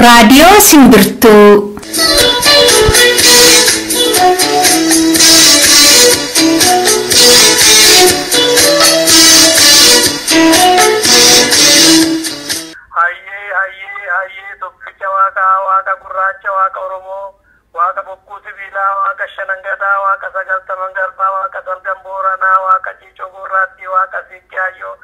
Radio Simbirtuu. Hayyee tokkicha waaqa gurraacha waaqa Oromoo waaqa bokkuu sibiilaa waaqa shanangadaa waaqa sagaltaman garbaa waaqa dalgan booranaa waaqa ciicoo gurraattii waaqa siiqqiyaayyoo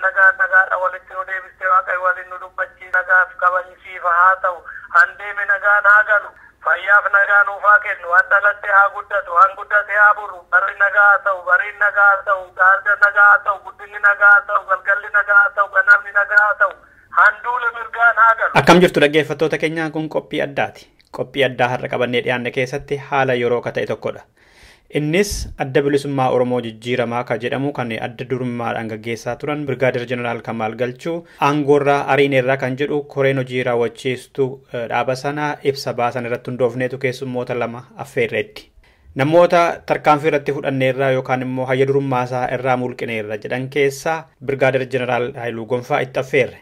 nagaadha walitti nu deebistee waaqa waliin nu dubbachiis nagaaf kabajisiif haa ta'u handeeme nagaan haa galu fayyaaf nagaa nuuf haa kennu waan dhalatte haa guddatu waan guddate haa buru barri nagaa haa ta'u bariin nagaa haa ta'u gaarga nagaa haa ta'u guddinni nagaa haa ta'u galgalli nagaa haa ta'u ganamni nagaa haa ta'u handuule mirgaan haa galu. Akkam jirtu dhaggeeffattoota keenya, kun qophii addaati. Qophii addaa har'a qabannee dhiyaanne keessatti haala yeroo ka ta'e tokkodha. Innis adda bilisummaa Oromoo jijjiiramaa kan jedhamu kan adda durummaadhaan gaggeessaa turan Birgaadir Jeneraal Kamaal Galchuu aangoorraa ariineerraa kan jedhu koreen hojii raawwachiistuu dhaaba sanaa ibsa baasan irratti hundoofneetu keessummoota lama affeerreetti. Namoota tarkaanfii irratti fudhanneerraa yookaan immoo hayya durummaasaa irraa mulqineerra jedhan keessaa Birgaadir Jeneraal Haayiluu Gonfaa itti affeerre.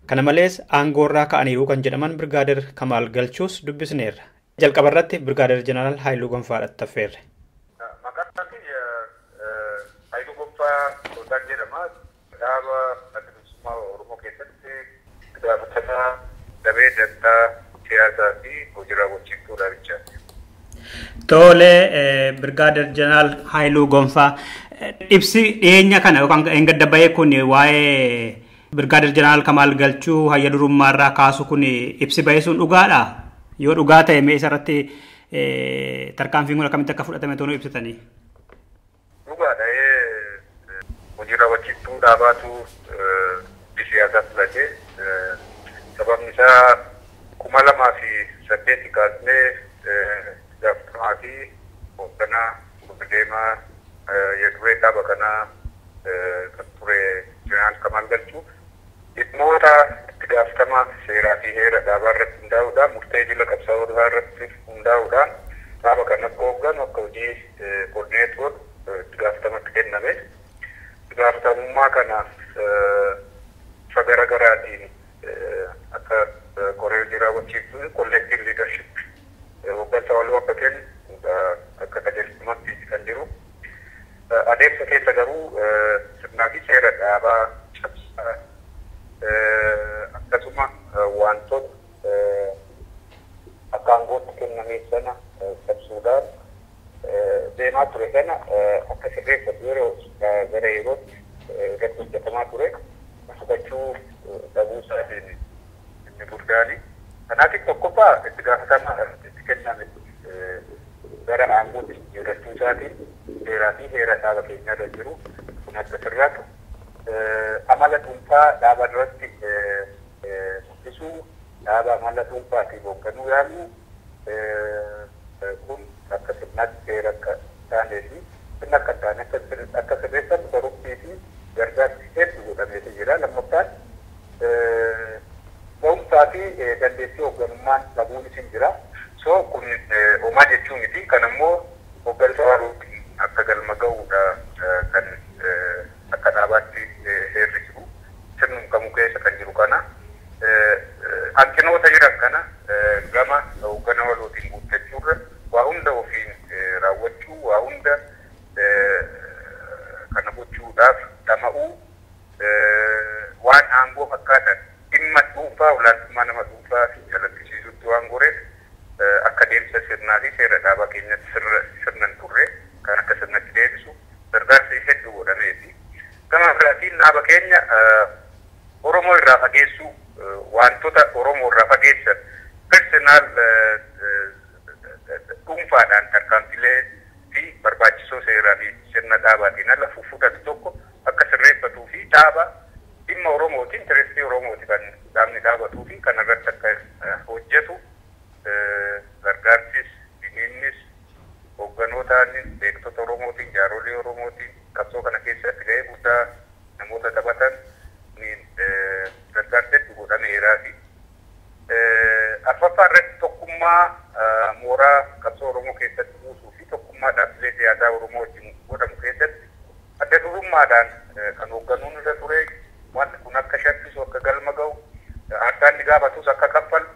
Kana malees aangoorraa ka'aniiru kan jedhaman Birgaadir Kamaal Galchuus dubbisneerra. Jalqaba irratti Birgaadir Jeneraal Haayiluu Gonfaadhaatti affeerre. Haayiluu Gonfaa kan jedhama dhaaba adda bilisummaa Oromoo keessatti gaafatamaa damee dantaa siyaasaa fi hojii raawwachiistuu dhaabichaati. Tole Birgaadir Jeneraal Haayiluu Gonfaa ibsi dhiyeenya kana yookaan engadda bahee kun waa'ee Birgaadir Jeneraal Kamaal Galchuu hayya durummaarraa kaasu kun ibsi bahee sun dhugaadha? Yoo dhugaa ta'e mee isarratti tarkaanfiin kun akkamitti akka fudhatame toonuu ibsitanii? Dhugaadha. Hojii raawwachiistuu dhaabaatu siyaasaa filatee sababni isaa 2008 kaasnee gaafatamaa fi hoogganaa deemaa yeroo dhaaba kanaa kan ture Jeneraal Kamaal Galchuu dhimmoota itti gaafatamaa seeraa fi heera dhaabaa irratti hundaa'uudhaan murtee jila qabsaa'otaa irratti hundaa'uudhaan dhaaba kan akka hoogganu akka hojii koordineetor itti gaafatamatti kenname. Itti gaafatamummaa kanaaf bifa garaagaraatiin akka koree hojii raawwachiistuu kolleektiiv liidarship hooggansa waloo akka kennu akka qajeelfamatti kan jiru. Adeemsa keessa garuu sirnaa fi seera dhaabaa cabsaa akkasuma wantoota akka aangootti kenname sana cabsuudhaan deemaa ture kana akka sirreeffatu yeroo gara yerootti irratti hojjetamaa ture fudhachuu dhabuu isaatiin inni guddaani. Kanaatiif tokkoffaa itti gaafatamaa itti kenname gara aangootti jiraachuu isaatiin seeraa fi heera dhaaba keenyaa irra jiru kun akka sirraatu amala dhuunfaa dhaaba irratti mul'isuu dhaaba amala dhuunfaatiin hoogganuu yaaluu kun akka sirnaatti seera akka taanee fi sirna akka taane akka sirreeffatu barumsii fi gargaarsi hedduu godhameetu jira. Lammaffaan ga'umsaa fi dandeettii hoogganummaan dhabuun isin jira. So kun homaa jechuu miti. Kan ammoo hooggansa waaruutti akka galma ga'uudha kan akka dhaabaatti heerri jiru sirnum kamuu keessa kan jiru kana hanqinoota jiran kana gama hooggana walootiin guuttachuurra waa hunda ofiin raawwachuu waa hunda kana gochuudhaaf dhama'uu waan aangoo fakkaatan dhimma dhuunfaa olaantummaa nama dhuunfaa jalakkisiisutti waan goreef akka deemsa sirnaa fi seera dhaabaa keenyatti sirnan turre kan akka sirnatti deebisu gargaarsa hedduu godhameeti. Gama biraatiin dhaaba keenya Oromoo irraa fageessuu wantoota Oromoo irraa fageessan personaal dhuunfaadhaan tarkaanfilee fi barbaachisoo seeraa fi sirna dhaabaatiin ala fudhatu tokko akka sirreeffatuu fi dhaaba dhimma Oromootiin interestii Oromooti kan dhaabni dhaabatuu fi kan irratti akka hojjetu gargaarsis dhimmiinnis hoogganootaan beektota Oromootiin jaarolii Oromootiin qabsoo kana keessatti ga'ee guddaa namoota taphatan gargaarsa hedduu godhameeraa fi arfaffaa irratti tokkummaa mooraa qabsoo Oromoo keessatti buusuu fi tokkummaa dhaabbilee siyaasaa Oromoo wajjin godhamu keessatti adda durummaadhaan kan hoogganuun irra ture wanti kun akka shakkisu akka galma ga'u addaan ni gaafatus akka kaffalu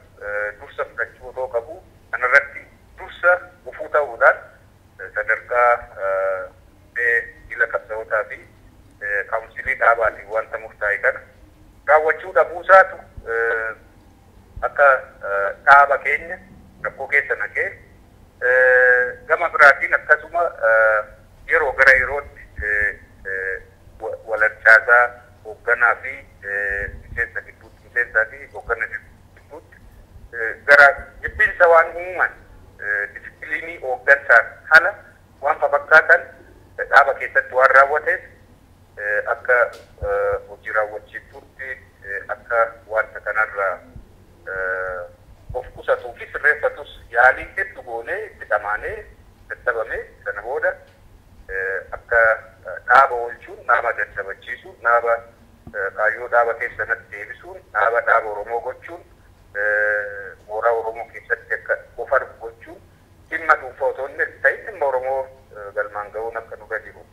jila qabsaa'otaa fi kaawunsilii dhaabaatiin wanta murtaa'e kana raawwachuu dhabuusaatu akka dhaaba keenya rakkoo keessa naqee gama biraatiin akkasuma yeroo gara yerootti walachaasaa hoogganaa fi miseensaa fi hoogganaa gidduutti gara jibbinsa waan uuman disipiliinii hooggansaan haala waan fakkaatan dhaaba keessatti waan raawwateef akka hojii raawwachiiftuutti akka wanta kanarraa of qusatuu fi sirreeffatus yaalii hedduu goonee itti dhamaanee dadhabamee sana booda akka dhaaba oolchuun nama dadhabachiisuun dhaaba kaayyoo dhaaba keessatti deebisuun dhaaba Oromoo gochuun mooraa Oromoo keessatti akka of argu gochuun dhimma dhuunfaa otoo hin ta'in dhimma Oromoo galmaan ga'uun akka nurra jiru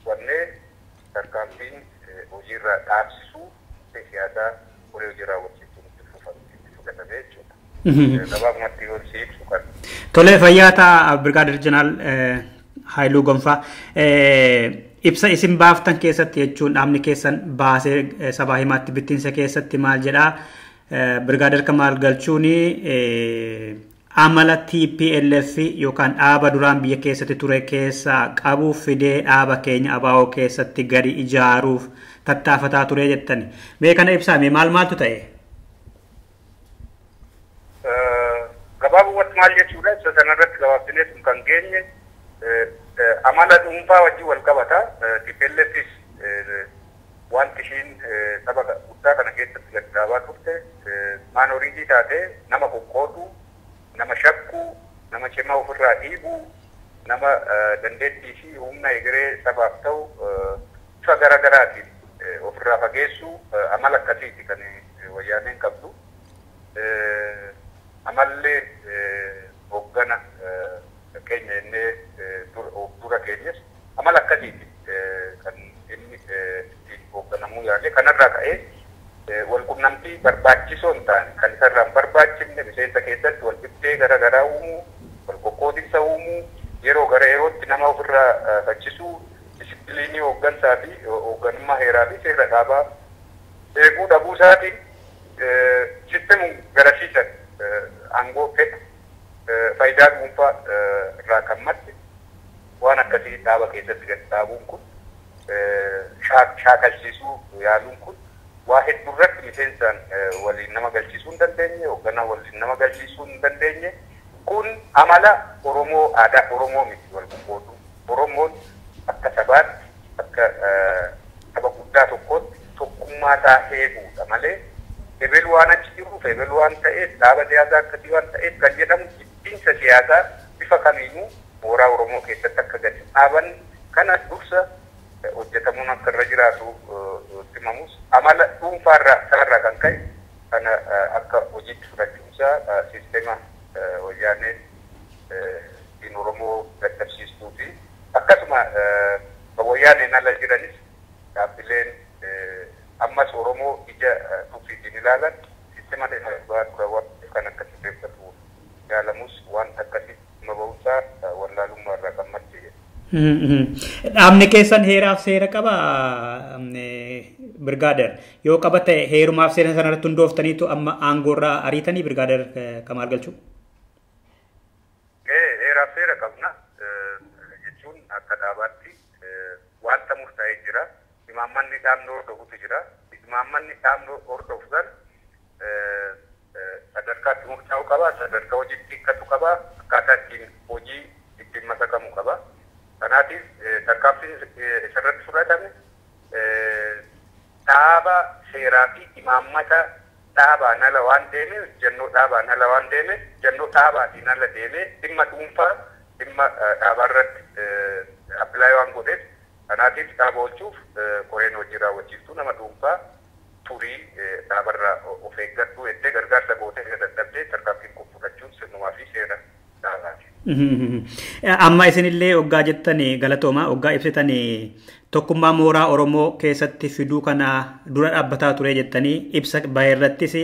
wannee tarkaanfiin hojiirraa dhaabsisuu siyaasaa horii hojii raawwachiisuun itti fudhatamee jechuudha. Gabaabumatti yoo si ibsu kan. Tole fayyaata Birgaadir Jeneraal Haayiluu Gonfaa ibsa isin baaftan keessatti jechuun dhaabni keessan baasee sabaa himaatti bittinsa keessatti maal jedhaa Birgaadir Kamaal Galchuun amala TPLF yookaan dhaaba duraan biyya keessatti ture keessaa qabuuf fidee dhaaba keenya ABO keessatti gadi ijaaruuf tattaafataa ture jettani. Mee kana ibsaame maaltu ta'e? Gabaabumatti maal jechuudha isa sanarratti gabaabsinee sun kan geenye amala dhuunfaa wajjin wal qabata. TPLFis wanti ishiin saba guddaa kana keessatti gadi dhaabaa turte maanoriitii taate nama qoqqoodu, nama shakku, nama cimaa ofirraa dhiibu, nama dandeettii fi humna egeree sabaaf ta'u bifa garaagaraatiin ofirraa fageessu amala akkasiiti kan wayyaaneen qabdu. Amallee hoggana keenya innee dura keenyas amala akkasiiti kan inni ittiin hoogganamuu yaale kanarraa ka'ee walqunnamtii barbaachisoo hin taane kan isarraa hin barbaachifne miseensa keessatti wal dhibdee garaagaraa uumuu wal qoqqoodinsa uumuu yeroo gara yerootti nama ofirraa faccisuu disipiliinii hooggansaa fi hoogganummaa heeraa fi seera dhaabaa eeguu dhabuu isaatiin sistemuu garasiisan aangoo fedha faayidaa dhuunfaa irraa kan madde waan akkasii dhaaba keessatti gadi dhaabuun kun shaakalsiisuu yaaluun kun waa hedduu irratti miseensaan waliin nama galchiisuu hin dandeenye hoogganaa waliin nama galchiisuu hin dandeenye kun amala Oromoo aadaa Oromoo miti wal qoqqoodu Oromoon akka sabaatti akka saba guddaa tokkootti tokkummaa isaa eeguudha malee ebel waan achi jiruuf ebel waan ta'eef dhaaba siyaasaa akkasii waan ta'eef kan jedhamu jibbinsa siyaasaa bifa kamiinuu mooraa Oromoo keessatti akka gadi dhaaban kana dursa hojjetamuun akka irra jiraatu himamus amala dhuunfaarraa isaarraa kan ka'e kana akka hojiitti fudhachuunsaa siisteema wayyaaneen ittiin Oromoo dadhabsiistuu fi akkasuma wayyaaneen ala jiranis dhaabbileen ammas Oromoo ija tufiitiin ilaalan sistema dheeraa dura waan kan akka sirreeffatu yaalamus waan akkasii maba'uusaa wallaalummaa irraa kan madde. Dhaabni keessan heeraaf seera qaba Birgaadir yoo qaba ta'e heerumaaf seera sanarratti hundooftaniitu amma aangoorraa ariitanii Birgaadir Kamaal Galchuu. Heeraaf seera qabna jechuun akka dhaabaatti wanta murtaa'ee jira. Imaammanni dhaabni hordofutu jira. Imaammanni dhaabni hordofu san sadarkaatti murtaa'uu qaba. Sadarkaa hojiitti hiikkatu qaba. Akkaataa ittiin hojii ittiin masakamu qaba. Kanaatiif tarkaanfiin isarratti fudhatame dhaaba seeraa fi imaammata dhaabaan ala waan deeme jennoo dhaabaan ala waan deeme jennoo dhaabaatiin ala deeme dhimma dhuunfaa dhimma dhaabaarratti appilaayii waan godheef kanaatiif dhaaba oolchuuf koreen hojii raawwachiiftuu nama dhuunfaa turii dhaabarraa of eeggadhu jettee gargaarsa gootee dadhabdee tarkaanfiin kun fudhachuun sirnumaa fi seera dhaabaati. Amma isinillee hoggaa jettanii galatooma hoggaa ibsitanii tokkummaa mooraa Oromoo keessatti fiduu kana dura dhaabbataa ture jettanii ibsa baay'irrattis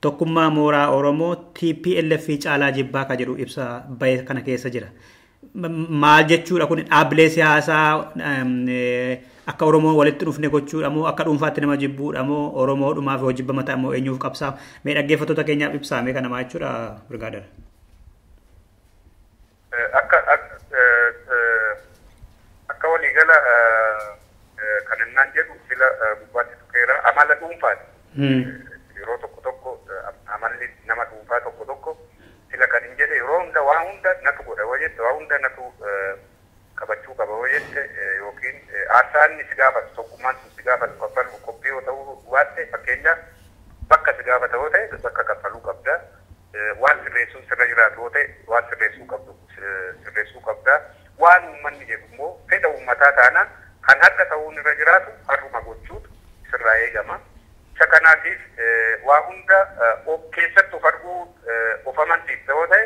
tokkummaa mooraa Oromoo TPLF caalaa jibbaa ka jedhu ibsa baay'ee kana keessa jira. maal jechuudha kun dhaabbilee siyaasaa akka Oromoo walitti dhufne gochuudha moo akka dhuunfaatti nama jibbuudha moo Oromoodhumaaf hojii bamataa moo eenyuuf qabsaa mee dhaggeeffattoota keenyaaf ibsaa mee kana maa jechuudha Birgaader. Akka waliigala kan innaan jedhu sila gubbaatti tuqeera amala dhuunfaati. Yeroo tokko amalli nama dhuunfaa tokko sila kan hin jedhe yeroo hunda waa hunda natu godha wajjette waa hunda natu qabachuu qaba wajjette yookiin aarsaan si gaafatu tokkummaan si gaafatu kaffaluu qophii yoo ta'uu baatte fakkeenya bakka si gaafata yoo ta'e bakka kaffaluu qabda. Waan sirreessuun sirra jiraatu yoo ta'e waan sirreessuu qabda. Waan uummanni jedhu immoo fedha uummataa taanaan kan har'a ta'uun irra jiraatu har'uma gochuutu sirraa eegama. Isa kanaatiif waa hunda keessatti of arguu of amansiisa yoo ta'e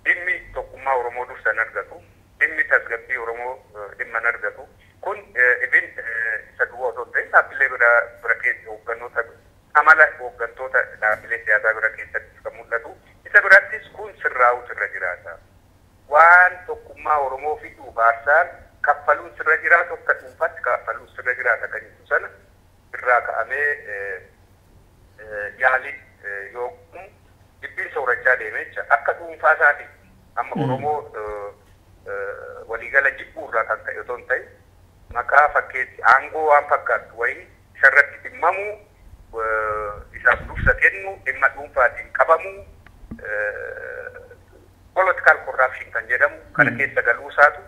dhimmi tokkummaa Oromoo dursan argatu. Dhimmi tasgabbii Oromoo dhimma argatu. Kun ibin isa duwwaa osoo hin ta'in dhaabbilee bira keessa hooggantoota amala hooggantoota dhaabbilee siyaasaa bira keessatti kan mul'atu. Isa birattis kun sirraa'utu irra jiraata. Waan tokkummaa Oromoo fiduu baarsaan kaffaluun sirra jiraatu akka dhuunfaatti kaffaluun sirra jiraata kan jedhu sana irraa ka'amee yaalii yookiin dhibbiin soorachaa deemee jecha akka dhuunfaa isaatii amma Oromoo waliigala jibbuurraa kan ta'e otoo hin ta'in maqaa fakkeetti aangoo waan fakkaattu wayii isarratti dhimmamuu isaaf dursa kennu dhimma dhuunfaatiin qabamuu political corruption kan jedhamu kana keessa galuu isaatu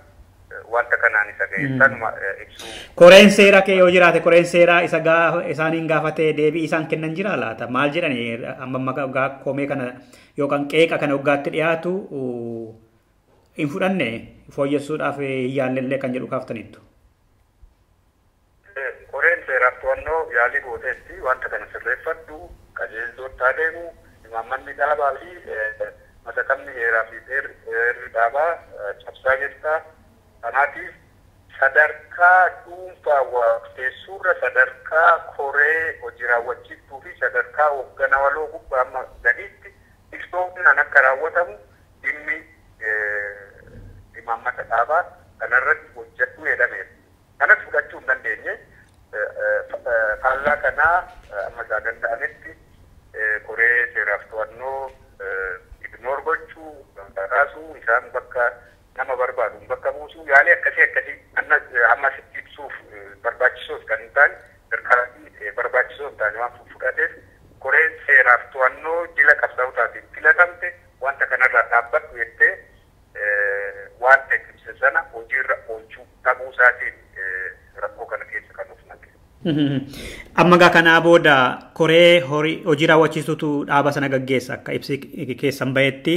wanta kanaan isa ga'e sanuma ibsu. Koreen seeraa kee yoo jiraate koreen seeraa isa isaaniin gaafatee deebii isaan kennan jira laata maal jedhani amma komee kana yookaan qeeqa kana waggaatti dhiyaatu hin fudhanne fooyyessuudhaaf yaallellee kan jedhu kaaftaniittu. Koreen seeraaf to'annoo yaalii gooteetti wanta kana sirreeffadhu qajeeltoota adeemu imaammanni dhaabaa fi masakamni heeraa fi heerri dhaabaa cabsaa jirta. Kanaatiif sadarkaa dhuunfaa waaqteessuurra sadarkaa koree hojii raawwachiiftuu fi sadarkaa hoogganaa waloo gubbaa amma gadiitti ibsoon akka raawwatamu dhimmi imaammata dhaabaa kanarratti hojjedhu jedhameera. Kanas fudhachuu hin dandeenye faallaa kanaa amma isaa danda'anitti koree seeraaf to'annoo ignoor gochuu raasuu isaan bakka nama barbaadu bakka buusuu yaalii akkasii amma sitti ibsuuf barbaachisoos kan hin taane dirqamatti barbaachisoo hin taane waan fudhateef koreen seeraaf to'annoo jila qabsaa'otaatiin filatamte wanta kanarraa dhaabbadhu jettee waan ibse sana hojiirra oolchuu dhabuu isaatiin rakkoo kana keessa kan of naqe. Amma gaa kanaa booda koree hojii raawwachiistutu dhaaba sana gaggeessa akka ibsi keessan bahetti.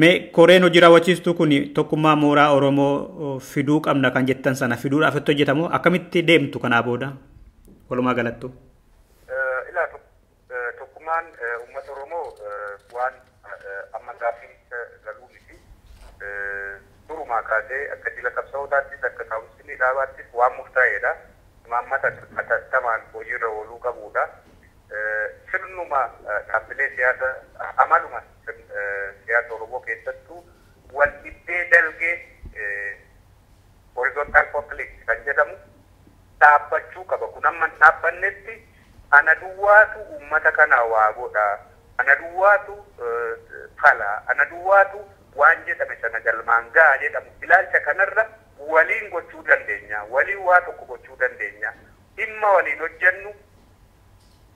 Mee koreen hojii raawwachiistuu kun tokkummaa mooraa Oromoo fiduu qabna kan jettan sana fiduudhaaf itti hojjetamu akkamitti deemtu kanaa booda walumaa galattu? Tokkummaan uummata Oromoo waan amma gaaffii galuu miti. Durumaa kaasee akka jila qabsaa'otaattis akka kaawunsilii dhaabaattis waan murtaa'eedha. Imaammata atattamaan hojiirra ooluu qabuudha. Sirnuma dhaabbilee siyaasa amaluma siyaasa Oromoo keessattuu wal dhibbee dalgee horizontal conflict kan jedhamu dhaabbachuu qaba. Kun amma dhaabbannetti ana duwwaatu uummata kana waa godha. Ana duwwaatu fala. Ana duwwaatu waan jedhame sana galmaan ga'a jedhamu. Ilaalcha kanarra waliin gochuu dandeenya. Waliin waa tokko gochuu dandeenya. Dhimma waliin hojjennu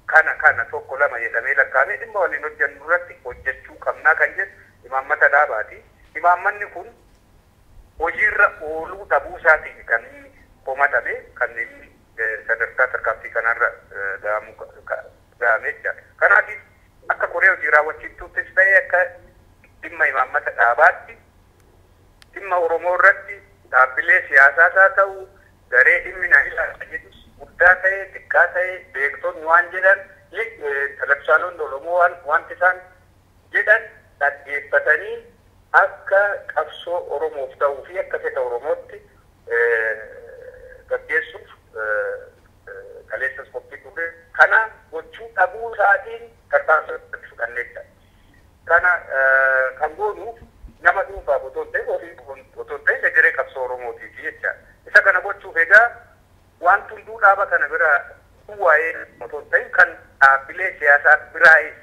kana tokko lama jedhamee lakkaa'amee dhimma waliin hojjennu irratti hojjechuu qabnaa kan jedhu imaammata dhaabaati. Imaammanni kun hojiirra ooluu dhabuu isaatiin kan inni komatame kan inni sadarkaa tarkaanfii kanarra ga'amee jira. Kanaatiif akka koree hojii raawwachiiftuuttis ta'ee akka dhimma imaammata dhaabaatti dhimma Oromoo irratti dhaabbilee siyaasaas haa ta'u garee dhimmi na ilaalla jedhus guddaa ta'e xiqqaa ta'e beektonni waan jedhan televizyiinoonni Oromoo wanti isaan jedhan dhaggeeffatanii akka qabsoo Oromoof ta'uu fi akka fedha Oromootti gaggeessuuf kaleessas qophii ture. Kana gochuu dhabuu isaatiin tarkaanfii fudhanneedha. Kana kan goonuuf nama dhuunfaaf otoo hin ta'in ofii otoo hin ta'in dhaaba kana bira waa'ee motoon ta'in kan dhaabbilee siyaasaa biraayis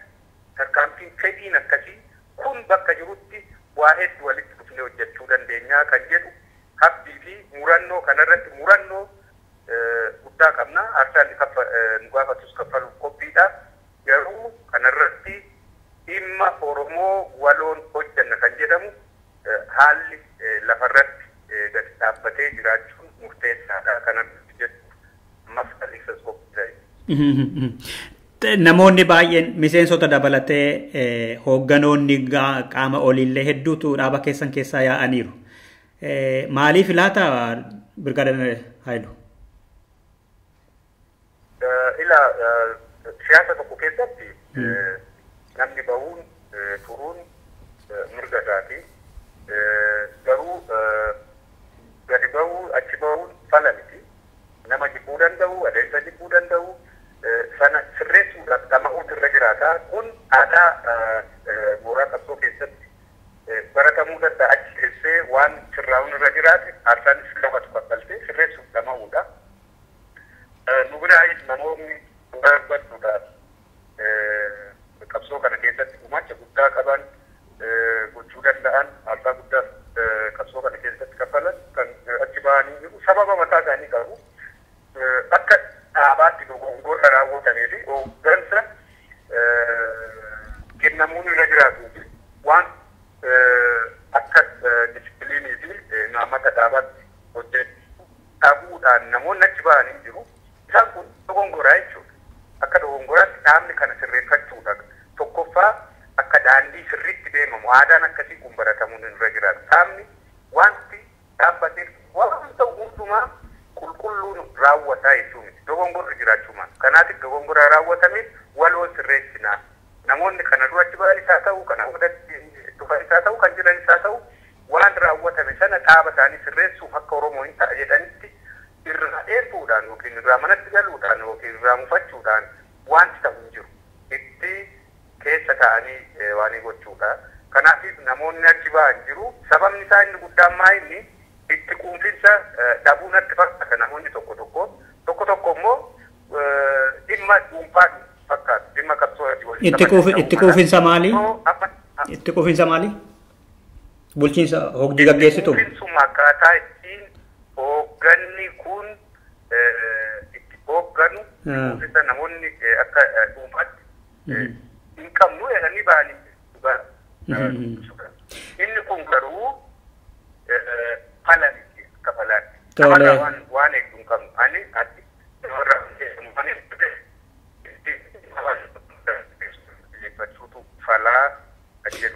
tarkaanfiin fedhiin akkasii kun bakka jirutti waa hedduu walitti dhufnee hojjechuu dandeenyaa kan jedhu habdii fi murannoo kanarratti murannoo guddaa qabna. Arsaan nu gaafatus kaffaluuf qophiidha. Garuu kanarratti dhimma Oromoo waloon hojjanna kan jedhamu haalli lafarratti gadi dhaabbatee jiraachuun murteessaadha. Kanarratti jedhu ammas kaleessas qophii namoonni baay'een miseensota dabalatee hoogganoonni qaama oliillee hedduutu dhaaba keessan keessaa yaa'aniiru. Maaliif laata Birgaadeer Haayiluu? Siyaasa tokko keessatti namni bahuun turuun mirga isaati. Garuu gadi bahuu achi bahuun fala miti. Nama jibbuu danda'u, adeemsa jibbuu danda'u sana sirreessuudhaaf dhama'uutu irra jiraata. Kun aadaa mooraa qabsoo keessatti baratamuu danda'a. Achi keessee waan sirraa'uun irra jiraate aarsaanis lafatu kaffaltee sirreessuuf dhama'uudha. Nu biraayis namoonni barbaaduudhaaf qabsoo kana keessatti gumaacha guddaa qaban gochuu danda'an abbaa guddaa qabsoo kana keessatti kaffalan kan achi bahanii jiru sababa mataa isaanii qabu. Akka dhaabaatti dogongora raawwatamee fi hooggansa kennamuun irra jiraatuu fi waan akka disipiliinii fi imaammata dhaabaatti hojjetu dhabuudhaan namoonni achi bahanii jiru. Isaan kun dogongoraa jechuudha. Akka dogongoraatti dhaabni kana sirreeffachuudha. Tokkoffaa akka daandii sirriitti deemamu aadaan akkasii kun baratamuun irra jiraata. Dhaabni wanti dhaabbateef waan ta'u hundumaa qulqulluun raawwataa jechuun dogongorri jiraachuuma. Kanaatiif dogongora raawwatameef waloon sirreessinaa. Namoonni kana dura achi ba'an isaa ta'u, kana wadatti dhufan isaa ta'u, kan jiran isaa ta'u waan raawwatame sana dhaaba isaanii sirreessuuf akka Oromoo hin ta'a jedhanitti irraa dheertuudhaan yookiin irraa manatti galuudhaan yookiin irraa mufachuudhaan wanti ta'u hin jiru. Itti keessa ta'anii waan gochuudha. Kanaafis namoonni achi ba'an jiru. Sababni isaa inni guddaan maa inni itti quufinsa dhabuu natti fakkaata namoonni tokko tokko immoo dhimma dhuunfaa fakkaata. Dhimma qabsoo itti quufinsa maali? Itti quufinsa maali? Bulchiinsa hojii gaggeessitu? Quufinsuma akkaataa ittiin hoogganni kun itti hoogganu quufinsa namoonni akka dhuunfaatti hin qabnu jedhanii ba'anii inni kun garuu fala miti akka falaatti. Waan hedduu hin qabnu. Ani ati falaa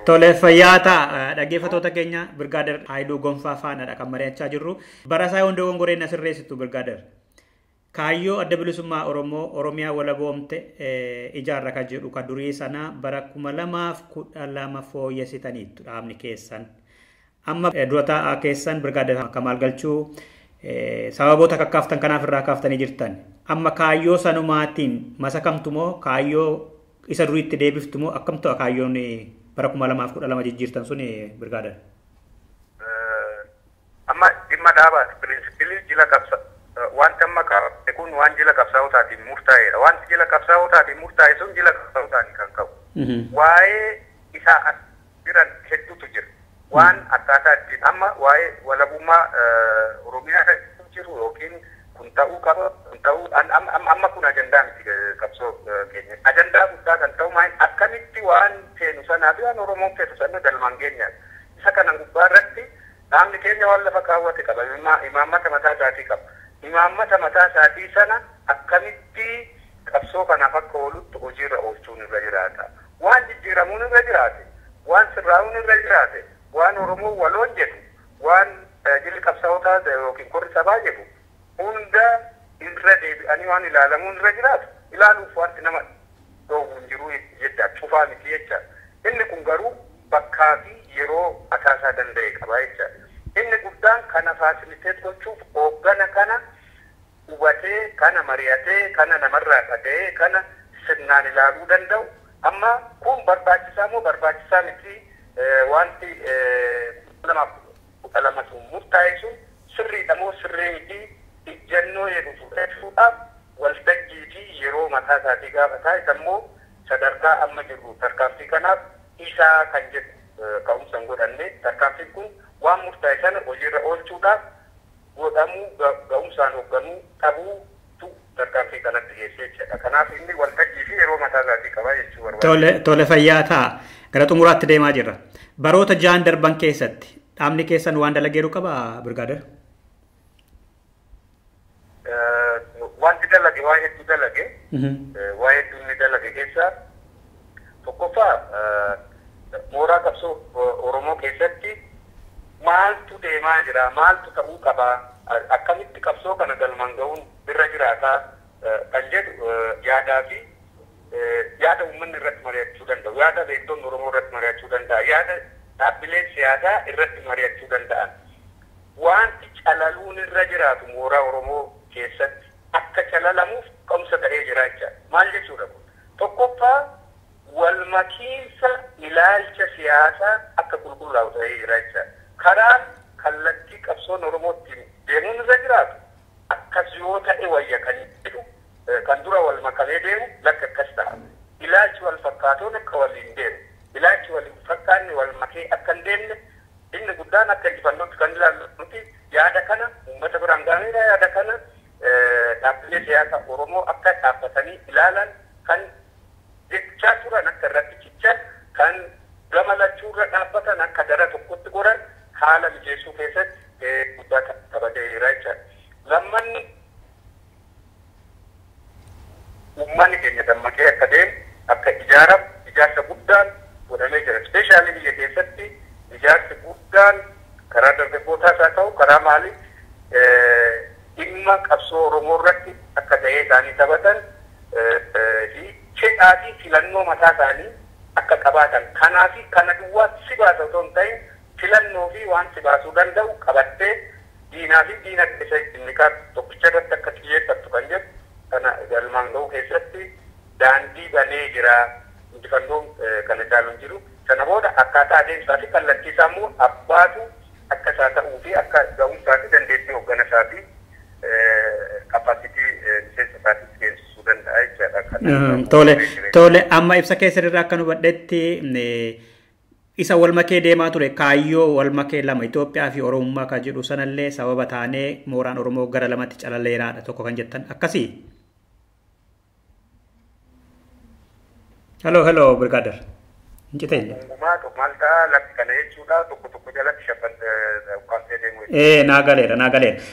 Tole fayyaa ta'a dhaggeeffattoota keenya Birgaadeer Haayiluu Gonfaa faanaadha kan mari'achaa jirru. Barasaa Hunda Gongoreen na sirreessitu Birgaadeer. Kaayyoo adda bilisummaa Oromoo Oromiyaa walaboomte ijaarra kan jedhu kan durii sana bara 2012 fooyyessitaniitu dhaabni keessan. Amma dura taa'aa keessan Birgaadeer Kamaal Galchuu sababoota kakkaaftan kanaaf irraa kaaftanii jirtan. Amma kaayyoo sanumaatiin masakamtu moo kaayyoo isa duriitti deebiftu moo akkam ta'a kaayyoon bara 2012 jijjiirtan sun Birgaadeer? Amma dhimma dhaabaati pirinsipilii jila qabsa. Wanti amma qabu kun waan jila qabsaa'otaatiin murtaa'edha. Wanti jila qabsaa'otaatiin murtaa'e sun jila qabsaa'otaatiin kan qabu. Waa'ee isaa as jiran hedduutu jira. Waan akkaataa ittiin amma waa'ee walabummaa Oromiyaa jiru yookiin kun ta'uu qaba kun ta'uu amma kun ajandaa miti qabsoo keenya. Ajandaa guddaa kan ta'u maal akkamitti waan feenu sanaa fi waan Oromoon feetu sana galmaan keenya. Isa kana gubbaa irratti dhaabni keenya waan lafa kaawwate qaba. Imaammata mataa isaatii qaba. Imaammata mataa isaatii sana akkamitti qabsoo kanaaf akka oolutti hojiirra oolchuun irra jiraata. Waan jijjiiramuun irra jiraate, waan sirraa'uun irra jiraate, waan Oromoo waloon jedhu, waan jilli qabsaa'otaa yookiin korri sabaa jedhu hunda irra deebi'anii waan ilaalamuun irra jiraatu ilaaluuf wanti nama dhoowwu hin jiru jecha cufaa miti jecha. Inni kun garuu bakkaa fi yeroo mataasaa danda'e qaba jecha. Inni guddaan kana faasiliteet gochuuf hooggana kana hubatee, kana mari'atee, kana namarraa dhaga'ee, kana sirnaan ilaaluu danda'u. Amma kun barbaachisaa moo barbaachisaa miti wanti 2012 murtaa'e sun sirriidha moo sirrii miti ijjannoo jedhu fudhachuudhaaf waltajjii fi yeroo mataa isaatii gaafataa isa immoo sadarkaa amma jiru tarkaanfii kanaaf isaa kan jedhu ka'umsa godhanne tarkaanfiin kun waan murtaa'e sana hojiirra oolchuudhaaf godhamuu ga'umsaan hoogganuu dhabuutu tarkaanfii kanatti dhiyeessee jechuudha. Kanaaf inni waltajjii fi yeroo mataa isaatii qabaa jechuu barbaada. Tole fayyaa ta'a. Gara xumuraatti deemaa jirra. Baroota ja'an darban keessatti dhaabni keessan waan dalageeru qabaa Birgaader? Wanti dalage waa hedduu dalage. Waa hedduu inni dalage keessaa tokkoffaa mooraa qabsoo Oromoo keessatti maaltu deemaa jira, maaltu ta'uu qaba, akkamitti qabsoo kana galmaan ga'uun irra jiraataa kan jedhu yaadaa fi yaada uummanni irratti mari'achuu danda'u, yaada beektonni Oromoo irratti mari'achuu danda'a, yaada dhaabbileen siyaasaa irratti mari'achuu danda'an. Wanti calaluun irra jiraatu mooraa Oromoo keessatti akka calalamuuf ka'umsa ta'ee jira jecha. Maal jechuudha kun? Tokkoffaa walmakiinsa ilaalcha siyaasaa akka qulqullaa'u ta'ee jira jecha. Karaan kallattii qabsoon Oromootti deemuun irra jiraatu akkas yoo ta'e wayya kan jedhu kan dura wal makamee deemu lakka akkas ta'a. Ilaalchi wal fakkaatoon akka waliin deemu, ilaalchi wal fakkaanni wal makee akka hin deemne inni guddaan akka injifannootti kan ilaallu nuti yaada kana uummata biraan gaanidha. Yaada kana dhaabbilee siyaasa Oromoo akka dhaabbatanii ilaalan kan jechaa turan akka irratti cichan kan gamalachuurra dhaabbatan akka dara tokkotti goran haala mijeessuu keessatti guddaa taphatee jira jechuudha. Lammanni uummanni keenya dammaqee akka deemu akka ijaarsa guddaan godhamee jira. Ispeeshaalii biyya keessatti ijaarsi guddaan karaa dargaggootaas haa ta'u karaa maalii dhimma qabsoo Oromoo irratti akka ta'ee isaanii taphatan fedhaa fi filannoo mataa isaanii akka qabaatan. Kanaaf kana duwwaa si baasa otoo hin ta'in filannoo fi waan si baasuu danda'u qabattee diinaa fi diina keessa inni tokkicha irratti akka xiyyeeffattu kan jedhu kana galmaan ga'uu keessatti daandii banee jira. Injifannoon kana caalu hin jiru. Sana booda akkaataa adeemsaa fi kallattii isaa immoo abbaatu akka isaa ta'uu fi akka ga'umsaa fi dandeettii hooggana isaa fi kapaasitii miseensa isaatiif geessisuu danda'a jechaadha. Tole amma ibsa keessatti akka nu hubadhetti isa walmakee deemaa ture kaayyoo walmakee lama Itoophiyaa fi Oromummaa kan jedhu sanallee sababa taanee mooraan Oromoo gara lamatti calaleeraadha tokko kan jettan akkasii. Hello Brigaader. Injitee. Maalta lafti kana jechuudha tokko jalatti shabbantee deemu. Naagaleera.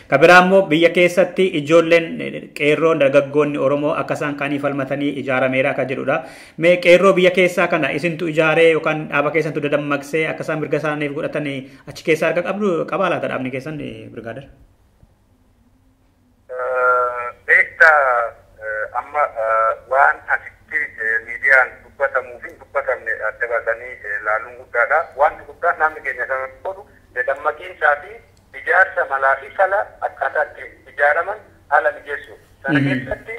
Kabiraa immoo biyya keessatti ijoolleen qeerroon dargaggoonni Oromoo akka isaan kaanii falmatanii ijaarameera akka jedhudha. Mee qeerroo biyya keessaa kana isintu ijaaree yookaan dhaaba keessantu dadammaqsee akka isaan mirga isaaniif godhatanii achi keessaa arga qabaa laata dhaabni keessan Brigaader? Beektaa amma waan asitti miidiyaan dubbatamuu fi dubbatamne adda baasanii ilaaluun guddaadha. Wanti guddaan namni keenya sana godhu dadammaqiinsaa fi ijaarsa malaa fi fala akkaataa itti ijaaraman haala mijeessu. Sana keessatti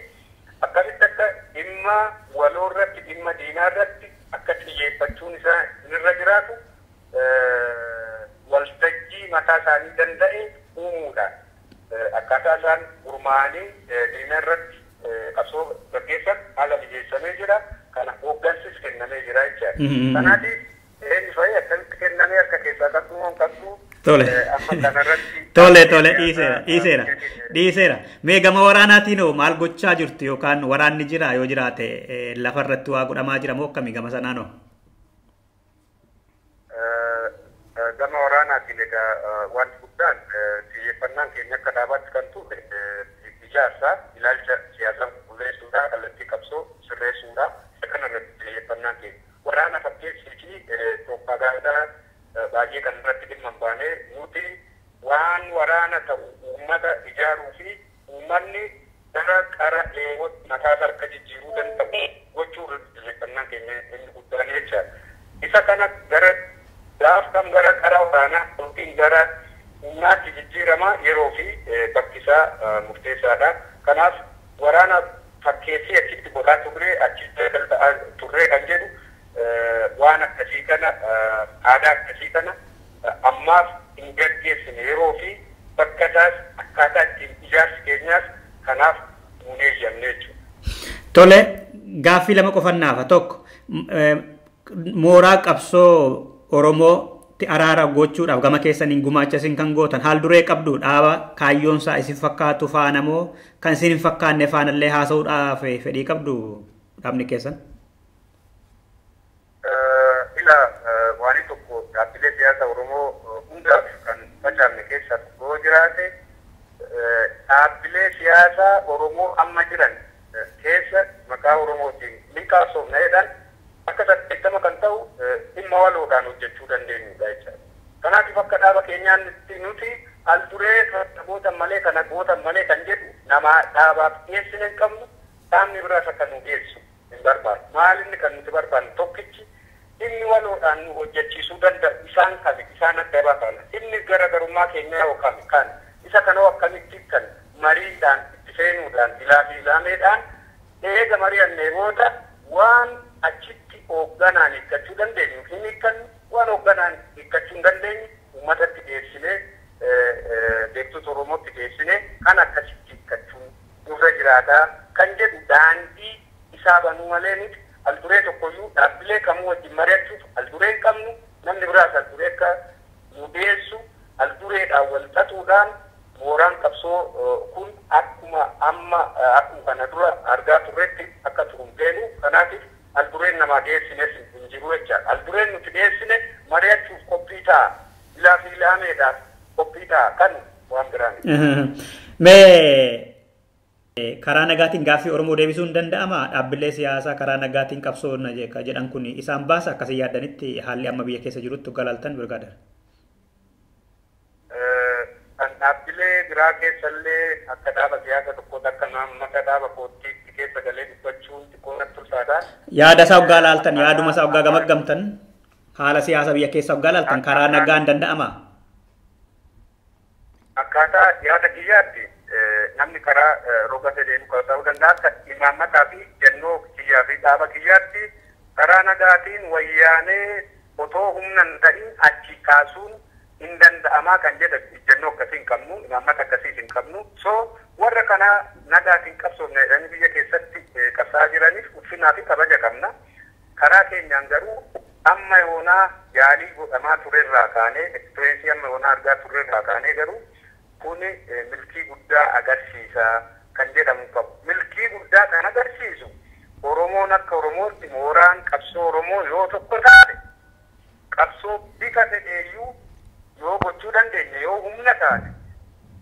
akkamitti akka dhimma waloo irratti dhimma diinaa irratti akka xiyyeeffachuun isaa irra jiraatu waltajjii mataa isaanii danda'e uumuudha. Akkaataa isaan gurmaa'anii diina irratti qabsoo gaggeessan haala mijeessamee jira. Kana hooggansis kennamee jira jechaadha. Kanaatiif eenyu fa'i akkamitti kennamee harka keessaa qabdu moo qabdu amma kanarratti. Tole dhiiseera. Mee gama waraanaatiin hoo maal gochaa jirtu yookaan waraanni jira yoo jiraate lafarratti waa godhamaa jira moo akkamii gama sanaan hoo? Gama waraanaatiin egaa wanti guddaan xiyyeeffannaan keenya akka dhaabaatti kan ture ijaarsa ilaalcha siyaasaa qulqulleessuudhaa kallattii qabsoo sirreessuudhaa kana irratti xiyyeeffannaan keenya. Waraana fakkeessii fi propagaandaa baay'ee kan irratti dhimma hin baane nuti waan waraana ta'u uummata ijaaruu fi uummanni gara qara dheewwatti mataa harka jijjiiruu danda'u gochuu irratti xiyyeeffannaan keenya inni guddaan jechaadha. Isa kana gara gaafkam gara qara waraanaa yookiin gara humnaatti jijjiiramaa yeroo fi bakkisaa murteessaadha. Kanaaf waraana fakkeessii achitti godhaa turre achitti turre kan jedhu waan akkasii kana aadaa akkasii kana ammaaf hin gaggeessine yeroo fi bakka isaas akkaataa ittiin ijaarsi keenyaas kanaaf muunee jennee Tole gaaffii lama qofannaafa tokko mooraa qabsoo Oromootti araara gochuudhaaf gama keessaniin gumaacha isin kan gootan haal duree qabdu dhaaba kaayyoonsaa isin fakkaatu faana moo kan isin hin fakkaanne faanallee haasa'uudhaaf fedhii qabdu dhaabni keessan? Waan tokko dhaabbilee siyaasa Oromoo hundaaf kan facaafne keessa yoo jiraate dhaabbilee siyaasaa Oromoo amma jiran keessa maqaa Oromootiin milkaa'soofna jedhan akka 80 kan ta'u dhimma waloodhaan hojjechuu dandeenyudha jechuudha. Kanaatiif akka dhaaba keenyaatti nuti al duree gootan malee kana gootan malee kan jedhu nama dhaabaaf dhiyeessine hin qabnu dhaabni biraas akka nu dhiyeessu hin barbaadu. Maal inni kan nuti barbaadnu tokkichi inni waloodhaan nu hojjechiisuu danda'u isaan kami isaan adda baafana. Inni garaagarummaa keenyaa yookaan kan isa kanoo akkamitti kan mariidhaan itti seenuudhaan ilaameedhaan eega mari'annee booda waan achitti hoogganaan hiikkachuu dandeenyu hin hiikkannu waan hoogganaan hiikkachuu hin dandeenyu uummatatti dhiyeessinee beektota Oromootti dhiyeessinee kan akkasitti hiikkachuun nurra jiraataa kan jedhu daandii isaa banuu malee miti al duree tokkoyyuu dhaabbilee kamuu wajjin mari'achuuf al duree hin qabnu namni biraas al duree akka nu dhiyeessu al dureedhaan wal xaxuudhaan mooraan qabsoo kun akkuma kana dura argaa turretti akka turu hin deemu. Kanaatiif al dureen namaa dhiyeessines hin jiru jechaadha. Al dureen nuti dhiyeessine mari'achuuf qophii ta'a. Ilaa fi ilaameedhaaf qophii ta'a kan waan biraan. Mee karaa nagaatiin gaaffii Oromoo deebisuun danda'ama? Dhaabbilee siyaasaa karaa nagaatiin qabsoonna jedhan kun isaan baasa akkasii yaaddanitti haalli amma biyya keessa jirutti galaaltan birgaadar. Dhaabbilee biraa keessallee akka dhaaba siyaasa tokkooti akka mata dhaaba kootiitti keessa galee dubbachuun xiqqoo natti ulfaata. Yaada isaa waggaa laaltan yaaduma isaa waggaa gamaggamtan haala siyaasa biyya keessa waggaa laaltan karaa nagaan danda'ama? Akkaataa yaada kiyyaatti namni karaa roga fedheenu ta'uu danda'a. Akka imaammataa fi jennoo kiyyaa fi dhaaba kiyyaatti karaa nagaatiin wayyaanee otoo humna hin ta'in achi kaasuun hin danda'amaa kan jedhan jennoo akkasii hin qabnu, imaammata akkasii hin qabnu. So warra kana nagaatiin qabsoofne jedhanii biyya keessatti qabsaa jiraniif ulfinaa fi kabaja qabna. Karaa keenyaan garuu amma yoonaa yaalii godhamaa turerraa kaanee ekspiriyeensii amma yoonaa argaa turerraa kaanee garuu kuni milkii guddaa agarsiisa kan jedhamu qabu. Milkii guddaa kan agarsiisu Oromoon akka Oromootti mooraan qabsoo Oromoo yoo tokko taate qabsoo bifa fedheeyyuu yoo gochuu dandeenya yoo humna taate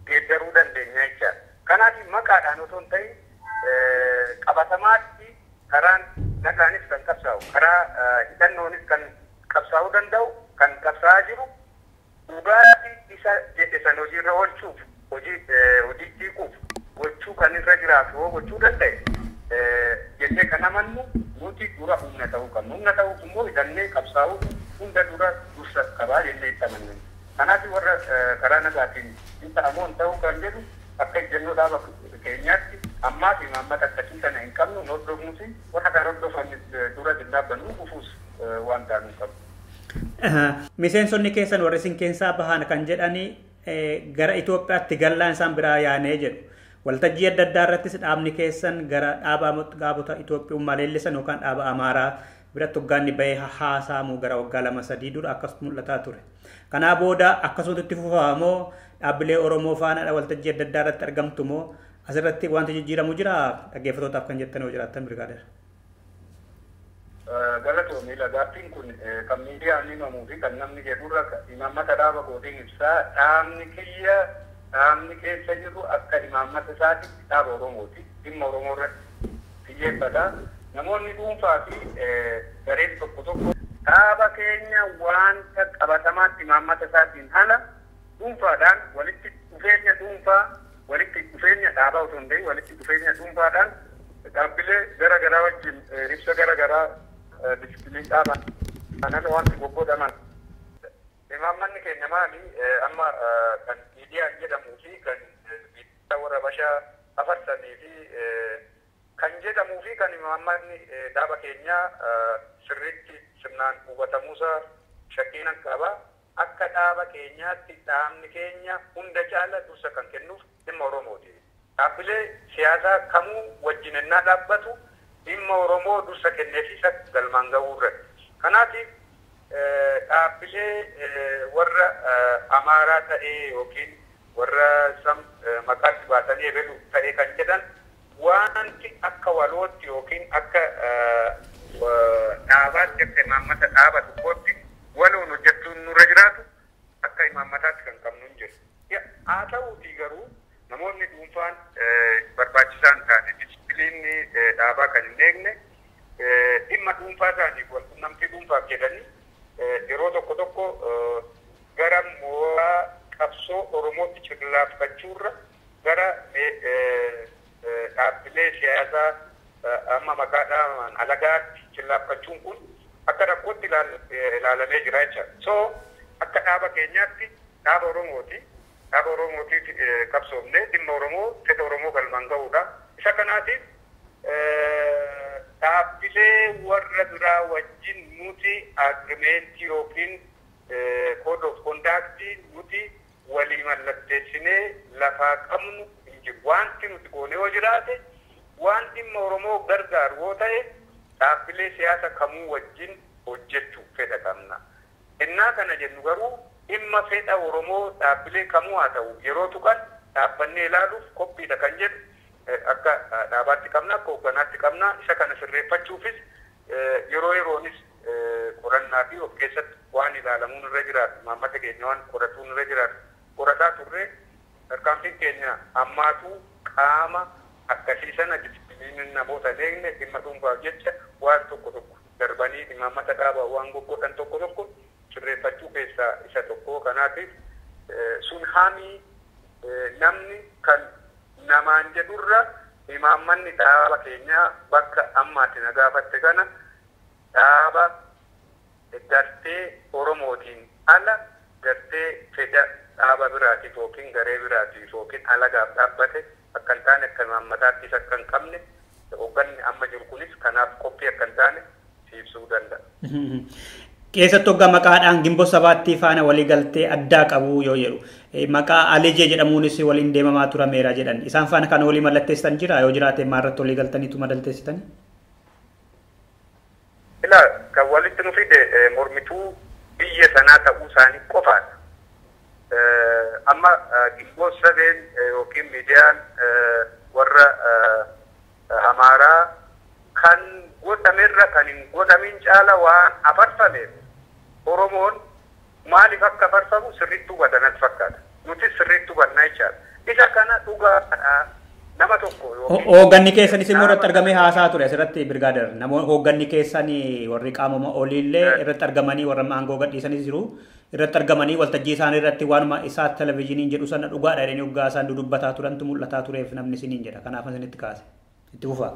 geeddaruu dandeenya jechaadha. Kanaatiif maqaadhaan otoo hin ta'in qabatamaatti karaan nagaanis kan qabsaa'u karaa hidhannoonis kan qabsaa'uu danda'u kan qabsaa'aa jiru dhugaatii isa jedhe san hojiirra oolchuuf hojii hiikuuf gochuu kan irra jiraatu yoo gochuu danda'e jennee kan amannu nuti dura humna ta'uu qabnu. Humna ta'uuf immoo hidhannee qabsaa'uu hunda dura dursa qabaa jennee itti amannu. Kanaaf warra karaa nagaatiin hin ta'amoo hin ta'uu kan jedhu akka ejjennoo dhaaba keenyaatti ammaa fi imaammata akkasii kana hin qabnu hordofnuufi warra kan hordofanis dura dinnaabbannu dhufuus waan taanuu qabu. Miseensonni keessan warri isin keessaa bahan kan jedhani gara Itoophiyaatti gallaan isaan biraa yaanee jedhu. Waltajjii adda addaa irrattis dhaabni keessan gara dhaabota Itoophiyummaa leellisan yookaan dhaaba Amaaraa biratti hoggaanni bahee haasa'amu gara waggaa 2-3 dura akkas mul'ataa ture. Kanaa booda akkasumatti fufamoo dhaabbilee Oromoo faana waltajjii adda addaa irratti argamtu moo asirratti wanti jijjiiramu jira dhaggeeffatootaaf kan jettan yoo jiraattan birgaadeer. Galatoomii gaaffiin kun kan miidiyaan himamuu fi kan namni jedhurra imaammata dhaaba kootiin ibsaa dhaabni keessa jiru akka imaammata isaatitti dhaaba Oromooti. Dhimma Oromoo irratti xiyyeeffata. Namoonni dhuunfaa fi gareen tokko dhaaba keenya wanta qabatamaatti imaammata isaatiin hala dhuunfaadhaan walitti dhufeenya dhuunfaa walitti dhufeenya dhaabaa osoo hin ta'in walitti dhufeenya dhuunfaadhaan dhaabbilee garaagaraa wajjin ibsa garaagaraa disipiliin dhaabaa kanan wanti goggoodhaman. Imaammanni keenya maali? Amma kan miidiyaan jedhamuu fi kan miidiyaa warra bashaa afarsanii fi kan jedhamuu fi kan imaammanni dhaaba keenyaa sirriitti sirnaan hubatamuusaa shakkiinan qaba. Akka dhaaba keenyaatti dhaabni keenya hunda caala dursa kan kennuuf dhimma Oromooti. Dhaabbilee siyaasaa kamuu wajjin ennaa dhaabbatu dhimma Oromoo dursa kenneefisa galmaan ga'uu irratti. Kanaatiif dhaabbilee warra Amaaraa ta'ee yookiin warra maqaatti baasanii eebelu ta'ee kan jedhan wanti akka walootti yookiin akka dhaabaatti akka imaammata dhaaba tokkootti waloon hojjechuun nurra jiraatu akka imaammataatti kan qabnu hin jiru. Haa ta'uutii garuu namoonni dhuunfaan barbaachisaan taate disipiliinni dhaabaa kan hin eegne dhimma dhuunfaa isaaniif walqunnamtii dhuunfaaf jedhanii yeroo tokko tokko gara mooraa qabsoo Oromootti cillaaffachuurra gara dhaabbilee siyaasaa amma maqaadhaan alagaatti cillaaffachuun kun akka rakkootti ilaalamee jira jechuudha. So akka dhaaba keenyaatti dhaaba Oromooti. Dhaaba Oromootiif qabsoofnee dhimma Oromoo fedha Oromoo galmaan ga'uudha. Isa kanaatiif dhaabbilee warra biraa wajjin nuti agrimentii yookiin code of conduct nuti walii mallatteessinee lafaa qabnu hin jiru. Wanti nuti goone yoo jiraate waan dhimma Oromoo gargaaru yoo ta'e dhaabbilee siyaasa kamuu wajjin hojjechuuf fedha qabna. Innaa kana jennu garuu dhimma fedha Oromoo dhaabbilee kamuu haa ta'u yeroo tuqan dhaabbannee ilaaluuf qophiidha kan jedhu akka dhaabaatti qabna akka hoogganaatti qabna. Isa kana sirreeffachuufis yeroo yeroonis qorannaa fi of keessatti waan ilaalamuun irra jiraatu imaammata keenya waan qoratuun irra jiraatu qorataa turre tarkaanfiin keenya ammaatu qaama akkasii sana disipiliiniin namoota eegne dhimma dhuunfaaf jecha waan tokko tokko darbanii imaammata dhaabaa waan goggodhan tokko tokko sirreeffachuu keessaa isa tokko. Kanaatiif sun haamii namni kan namaan jedhurra imaammanni dhaaba keenyaa bakka ammaatti na gaafatte kana dhaaba gartee Oromootiin ala gartee fedha dhaaba biraatiif yookiin garee biraatiif yookiin alagaaf dhaabbate akka hin taane akka imaammataattis akka hin qabne hoogganni amma jiru kunis kanaaf qophii akka hin taane ibsuu danda'a. Keessattuu hoggaa maqaadhaan gimboo sabaatti faana waliigaltee addaa qabu yoo jedhu maqaa Alijee jedhamuunis waliin deemamaa turameera jedhan isaan faana kan walii mallatteessan jira yoo jiraate maarratti waliigaltaniitu madalteessitanii? Ilaa kan walitti nu fide mormituu biyya sanaa ta'uu isaanii qofaadha. Amma gimboo sabeen yookiin miidiyaan warra Amaaraa kan godhamerra kan hin godhamin caala waan afarfameef Oromoon maaliif akka afarfamu sirriitti hubatanatti fakkaata. Nuti sirriitti hubannaa jechaadha. Isa kana dhugaadha. Nama tokko hoogganni keessanis immoo irratti argamee haasaa ture asirratti birgaader namoonni hoogganni keessanii warri qaamuma oliillee irratti argamanii warra aangoo gadhiisanis jiru irratti argamanii waltajjii isaanii irratti waanuma isaa televezyiiniin jedhu sana dhugaadha jedhanii hoggaa isaan dudubbataa turantu mul'ataa tureef namni isiniin jedha kanaaf isinitti kaase itti fufaa.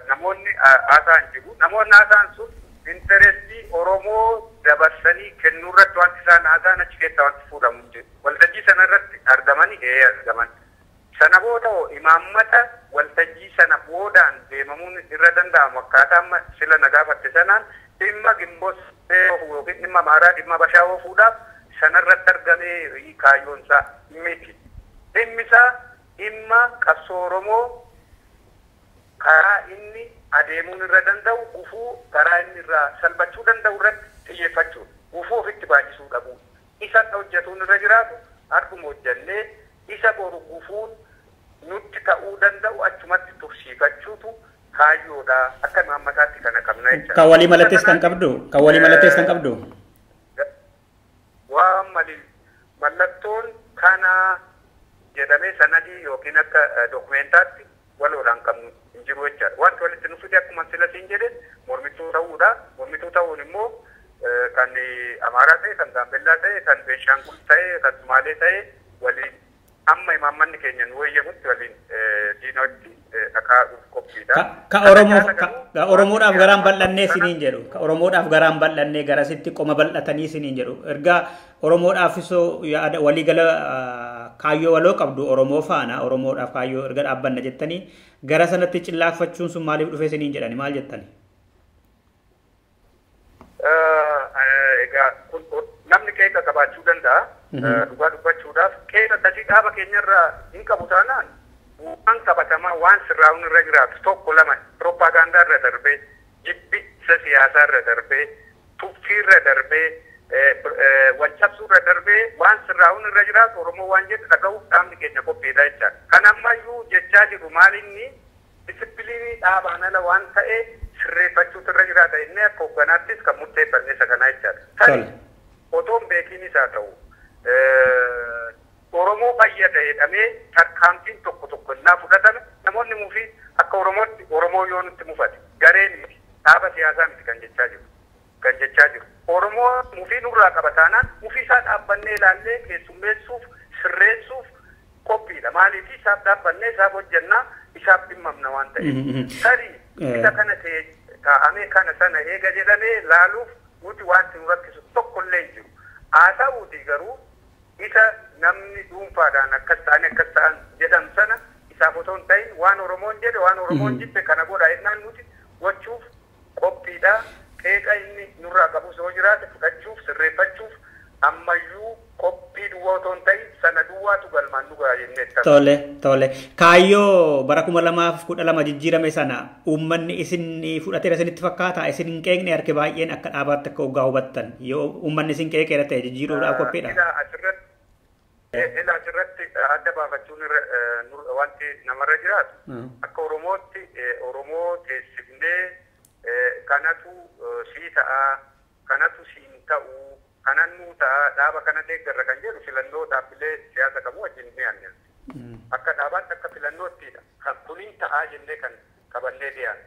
Namoonni haasaan jiru namoonni haasaan sun intarestii Oromoo dabarsanii kennuu irratti wanti isaan haasaan achi keessaa wanti fuudhamu jiru. Waltajjii sana irratti argamanii argaman. Sana booda imaammata waltajjii sana boodaan deemamuun irra danda'amu akkaataa amma sila na gaafatte sanaan dhimma gimboo yookiin dhimma Amaaraa dhimma Bashaawoo fuudhaaf sana irratti argamee kaayyoon isaa miti. Dhimmi isaa dhimma qabsoo Oromoo karaa inni adeemuun irra danda'u gufuu karaa inni irraa salphachuu danda'u irratti xiyyeeffachuudha. Gufuu ofitti baay'isuu dhabu. Isa hojjetuun irra jiraatu arguma hojjannee isa boru gufuun nutti ta'uu danda'u achumatti tursiifachuutu kaayyoodha. Akka imaammataatti kana qabna jechuudha. Kan walii mallatees kan qabdu? Kan walii mallatees kan qabdu? Waan mallattoon kana jedhamee sanadii yookiin akka dookumentaatti waloodhaan qabnu hin jiru jechaadha. Wanti walitti nu fide akkuma sila siin jedhe mormituu ta'uudha. Mormituu ta'uun immoo kan Amaaraa ta'e, kan Gaambellaa ta'e, kan Beenshaangul ta'e, kan Sumaalee ta'e waliin amma imaammanni keenya nu wayyamutti waliin diinootti dhaqaa'uuf qophiidha. Ka Oromoodhaaf garaan bal'annee siniin jedhu. Ka Oromoodhaaf garaan bal'annee garasitti qoma bal'atanii siniin jedhu. Ergaa Oromoodhaaf isoo waliigala kaayyoo waloo qabdu Oromoo faana Oromoodhaaf kaayyoo erga dhaabbanna jettanii gara sanatti cillaaffachuun sun maaliif dhufee siniin jedhani maal jettani? Egaa namni qeeqa qabaachuu danda'a. Dhugaa dubbachuudhaaf qeeqa akkasii dhaaba keenyarraa hin qabu taanaan waan qabatamaa waan sirraa'uun irra jiraatu tokko lama propaagandaa irra darbee jibbisa siyaasaa irra darbee tuffii irra darbee wal cabsuu irra darbee waan sirraa'uun irra jiraatu Oromoo waan jedhu dhaga'uuf dhaabni keenya qophiidha jecha. Kan ammayyuu jechaa jiru maalinni disipiliinii dhaabaan ala waan ta'e sirreeffachuutu irra jiraata inni akka hogganaattis kan murteeffanne isa kanaa jechaadha. Tani otoon beekiinis haa ta'u Oromoo fayyada jedhamee tarkaanfiin tokko innaa fudhatame namoonni mufii akka Oromootti Oromoo yoo nutti mufate gareen miti dhaaba siyaasaa miti kan jechaa jiru. Oromoo mufii nurraa qaba taanaan mufii isaa dhaabbannee ilaallee keessummeessuuf sirreessuuf qophiidha. Maaliif isaaf dhaabbannee isaaf hojjannaa isaaf dhimmamna waan ta'eef. Tarii isa kana taa'amee kana sana eega jedhamee laaluuf nuti wanti nu rakkisu tokkollee hin jiru. Haa ta'uuti garuu isa namni dhuunfaadhaan akkas ta'an jedhan sana isaaf otoo hin ta'in waan Oromoon jedhe waan Oromoon jibbe kana godha jennaan nuti gochuuf qophiidha. Qeeqa inni nurraa qabu soo jiraate fudhachuuf sirreeffachuuf ammayyuu qophii duwwaa otoo hin ta'in sana duwwaatu galmaan dhugaa jennee Tole. Kaayyoo bara 2012 jijjiirame sana uummanni isin fudhateera isinitti fakkaata isin hin qeeqne harki baay'een akka dhaabaatti akka hoggaa hubattan yoo uummanni isin qeeqeera ta'e jijjiiruudhaaf qophiidha. Asirratti adda baafachuun wanti namarra jiraatu akka Oromootti Oromoo teessifnee kanatu sii ta'a kanatu siin ta'u kanannuu ta'a dhaaba kana deeggarra kan jedhu filannoo dhaabbilee siyaasa qabu wajjin ni aanne. Akka dhaabaatti akka filannoottidha. Kan kunin ta'aa jennee kan qabannee dhiyaanne.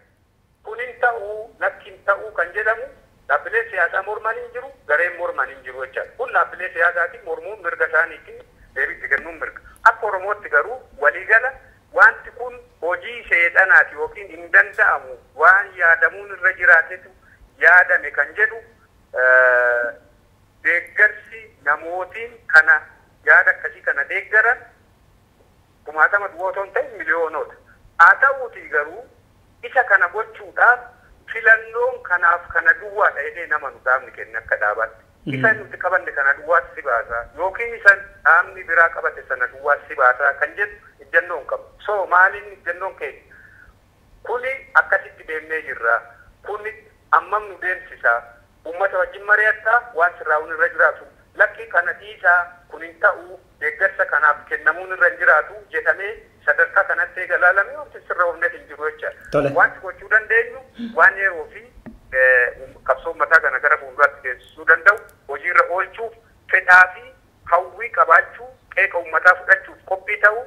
Kunin ta'uu lakkin ta'uu kan jedhamu dhaabbilee siyaasaa morman hin jiru gareen morman hin jiru jechaadha. Kun dhaabbilee siyaasaatiin mormuun mirga isaaniitiin deebiitti kennuun mirga. Akka Oromootti garuu waliigala wanti kun hojii seexanaati yookiin hin danda'amu waan yaadamuun irra jiraatetu yaadame kan jedhu deeggarsi namootiin kana yaada akkasii kana deeggaran 10,000 duwwaa otoo hin ta'in miliyoonoota. Haa ta'uutii garuu isa kana gochuudhaaf filannoon kanaaf kana duwwaadha jedhee nama nu dhaabni kenne akka dhaabaatti. Isa nuti qabanne kana duwwaas si baasaa yookiin isan dhaabni biraa qabate sana duwwaas si baasaa kan jedhu ejjennoon qabu. So maaliin ejjennoon keenya? Kuni akkasitti deemnee jirra. Kuni ammam nu deemsisaa. Uummata wajjin mari'attaa waan sirraa'uun irra jiraatu. Lakki kana dhiisaa kun hin ta'u deeggarsa kanaaf kennamuun irra hin jiraatu jedhamee sadarkaa kanatti eegalaalamee wanti sirraa'uun hin jiru jecha. Wanti gochuu dandeenyu waan yeroo fi qabsoo mataa kana gara fuulduraatti geessisuu danda'u hojiirra oolchuuf fedhaa fi hawwii qabaachuu qeeqa uummataa fudhachuuf qophii ta'uu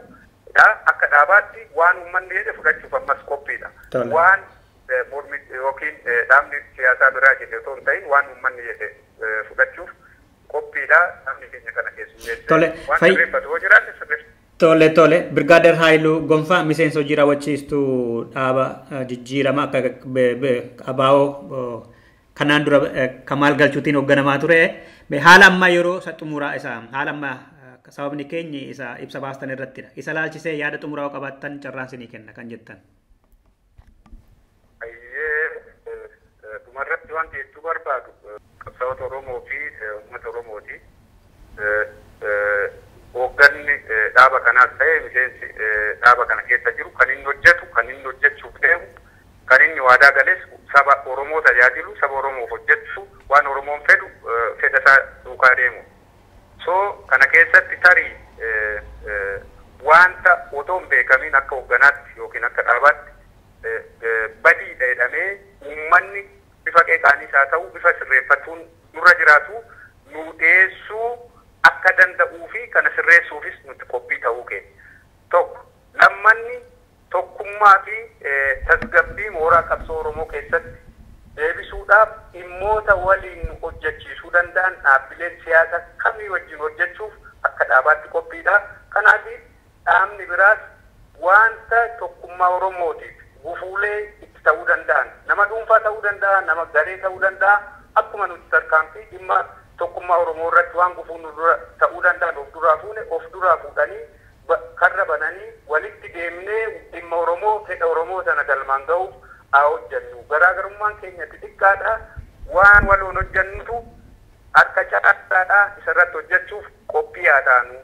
akka dhaabaatti waan uummanni jedhe fudhachuuf ammas qophiidha. Waan mormi yookiin dhaabni siyaasaa biraa jedhe otoo hin ta'in waan uummanni jedhe fudhachuuf qophiidha. Dhaabni keenya kana keessummeessee waan sirreeffatu hoo jiraate sirreeffatu. Tole. Birgaadeer Haayiluu Gonfaa miseensa hojii raawwachiistuu dhaaba jijjiirama akka abaa'oo kanaan dura Kamaal Galchuutiin hoogganamaa ture. Haala ammaa yeroo isa xumuraa isaa haala ammaa sababni keenyi isa ibsa baastan irrattidha. Isa laalchisee yaada xumuraa qabaattan carraan isinii kenna kan jettan. Dhumarratti wanti jechuu barbaadu qabsaa'ota Oromoo fi uummata Oromooti. Hoogganni dhaaba kanaas ta'e miseensi dhaaba kana keessa jiru kan inni hojjetu kan inni hojjechuuf deemu kan inni waadaa galees saba Oromoo tajaajilu saba Oromoof hojjechu waan Oromoon fedhu fedha isaa duukaa deemu. So kana keessatti tarii wanta otoo hin beekamiin akka hoogganaatti yookiin akka dhaabaatti badiidha jedhamee uummanni bifa qeeqaanis haa ta'u bifa sirreeffatuun nurra jiraatu nu dhiyeessuu akka danda'uu fi kana sirreessuufis nuti qophii ta'uu keenya. Tokko lammanni tokkummaa fi tasgabbii mooraa qabsoo Oromoo keessatti deebisuudhaaf dhimmoota waliin hojjechiisuu danda'an dhaabbileen siyaasa kamii wajjin hojjechuuf akka dhaabaatti qophiidha. Kanaaf dhaabni biraas wanta tokkummaa Oromootiif gufuulee itti ta'uu danda'an nama dhuunfaa ta'uu danda'a nama garee ta'uu danda'a akkuma nuti tarkaanfii dhimma tokkummaa Oromoo irratti waan gufuun ta'uu danda'an of duraa fuudhanii karra bananii walitti deemnee dhimma Oromoo fedha Oromoo sana galmaan ga'uuf haa hojjennu. Garaagarummaan keenya xixiqqaadha. Waan waloon hojjennutu akka caalaa isarratti hojjechuuf qophii haa taanu.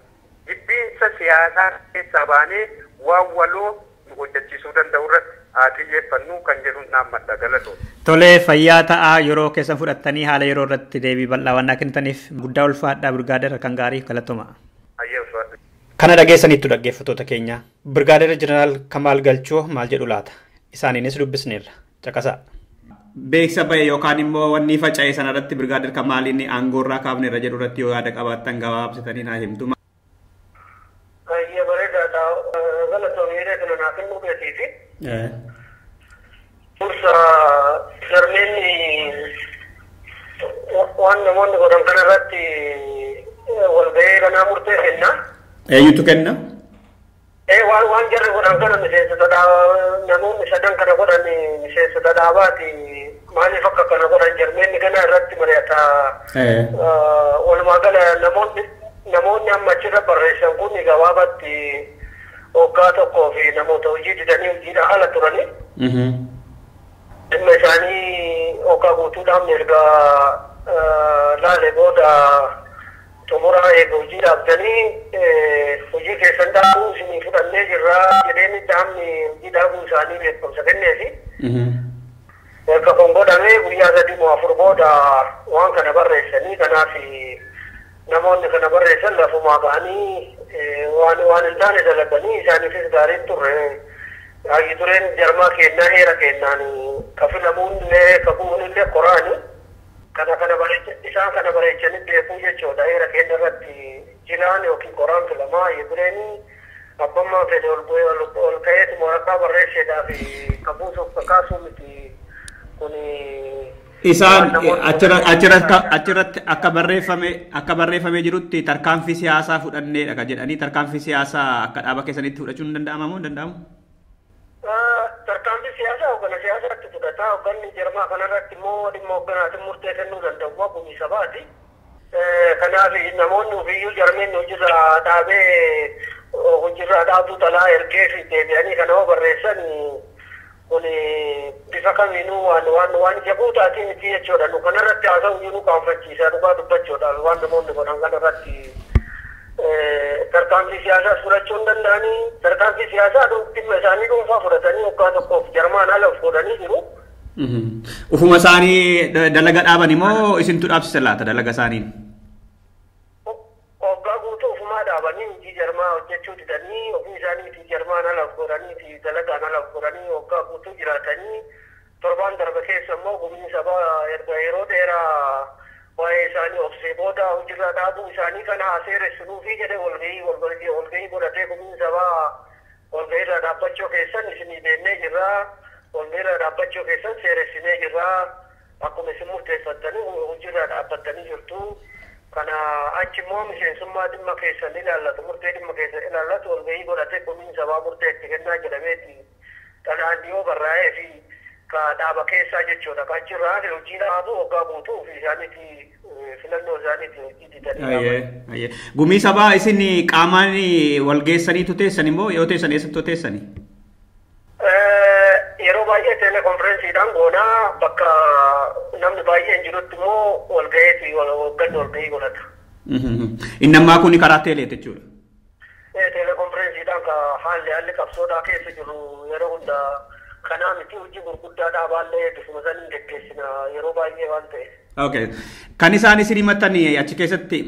Jibbiinsa siyaasaa keessaa baanee waan waloo nu hojjechiisuu danda'u irratti haa xiyyeeffannu kan jedhuun dhaammadha galatoo. Tolee fayyaa ta'aa yeroo keessan fudhattanii haala yeroo irratti deebii bal'aa waan kennitaniif guddaa ulfaadhaa Birgaadeer kan gaarii galatoma. Kana dhageessaniittu dhaggeeffattoota keenya Birgaadeer Jeneraal Kamaal Galchoo maal jedhu laata isaaniinis dubbisneerra caqasaa. Beeksisa bahe yookaan immoo wanni faca'ee sanarratti Birgaadeer Kamaal inni aangoorraa kaafneerra jedhu irratti yoo yaada qabaattan gabaabsitanii naa himtu. Bareedaadha galatoomii kana naa kennuu beetiifi. Dursa jarmeenni waan namoonni godhan kanarratti walgahii kanaa murteessenna. Eenyutu kenna? Waan jarri godhan kana miseensota namoonni sadan kana godhan miseensota dhaabaati. Maaliif akka kana godhan jarmeenni kana irratti mari'ata. Walumaa gala namoonni amma achirra barreessan kun gabaabatti waggaa tokkoo fi namoota hojii didanii hojiidha haala turani. Dhimma isaanii waggaa guutuudhaan erga laalee booda xumuraa eega hojii dhaabdanii hojii keessan dhaabuu isinii fudhannee jirra jedheen dhaabni hojii dhaabuu isaanii beekumsa kenneefi. Erga kun godhamee guyyaa 3 moo 4 booda waan kana barreessanii kanaaf namoonni kana barreessan lafumaa ka'anii waan hin taane dalaganii isaaniifis gaariin turre. Hayyi tureen jarmaa kennaa heera kennaan kafilamuunillee kabuunillee qoraani. Isaan kana bareechanii beekuu jechuudha. Heera kenna irratti jilaan yookiin qoraan filamaa hayyi tureen abbammaa fedhe ol ka'eetu waraqaa barreesseedhaaf kabuusuuf kakaasuu miti. Isaan achirratti akka barreeffamee jirutti tarkaanfii siyaasaa fudhanneedha kan jedhanii tarkaanfii siyaasaa akka dhaaba keessanitti fudhachuun danda'ama moo hin danda'amu? Tarkaanfii siyaasaa hoggana siyaasaatti fudhataa hogganni jarmaa kanarratti immoo dhimma hogganaatiin murtee kennuu danda'u kun sabaati. Kanaaf namoonni ofiiyyuu jarmeen hojirraa dhaabuu talaa ergee fi deebi'anii kana hoo barreessan kun bifa kamiinuu waan jabuu taatiin miti jechuudha. Nu kanarratti haasa'u nu qaanfachiisaa dhugaa dubbachuudhaan waan namoonni godhan kanarratti tarkaanfii siyaasaa fudhachuu hin danda'anii tarkaanfii siyaasaa dhimma isaanii dhuunfaa fudhatanii waggaa tokkoof jarmaan ala fuudhanii jiru. Ufuma isaanii dalaga dhaaban immoo isintu dhaabsisa laata dalaga isaaniin? Waggaa guutuu ufumaa dhaabanii hojii jarmaa hojjechuu didanii ofii isaaniitii jarmaan ala godhanii fi dalagaan ala godhanii waggaa guutuu jiraatanii torbaan darbe keessa immoo gumiin sabaa erga yeroo dheeraa waa'ee isaanii obsee booda hojirraa dhaabuu isaanii kana seeressinuu fi jedhe walgahii godhatee gumiin sabaa walgahiirraa dhaabbachuu keessan isinii beennee jirraa walgahiirraa dhaabbachuu keessan seeressinee jirraa akkuma isin murteeffattanii hojirraa dhaabbattanii jirtu. Kana achi immoo miseensummaa dhimma keessan ilaallatu murtee dhimma keessan ilaallatu walgahii godhatee gumiin sabaa murtee itti kennaa jedhameeti dhalaan dhiyoo barraa'ee fi ka dhaaba keessaa jechuudha. Achirraa hojii dhaabuu waggaa guutuu fi isaaniiti filannoo isaaniiti hojii didanii. Gumii sabaa isin qaamaan walgeessaniitu teessan immoo yoo teessan eessattuu teessani? Yeroo baay'ee telekonferensiidhaan goonaa bakka namni baay'een jirutti immoo walgaheeti wagganni walgahii godhata. Inni ammaa kun karaa teeleeti jechuudha. Telekonferensiidhaan haalli qabsoodhaa keessa jiru yeroo hundaa kanaa miti hojii gurguddaa dhaabaallee bifuma saniin geggeessina yeroo baay'ee waan ta'e. Okay. Kan isaan isin himatan achi keessatti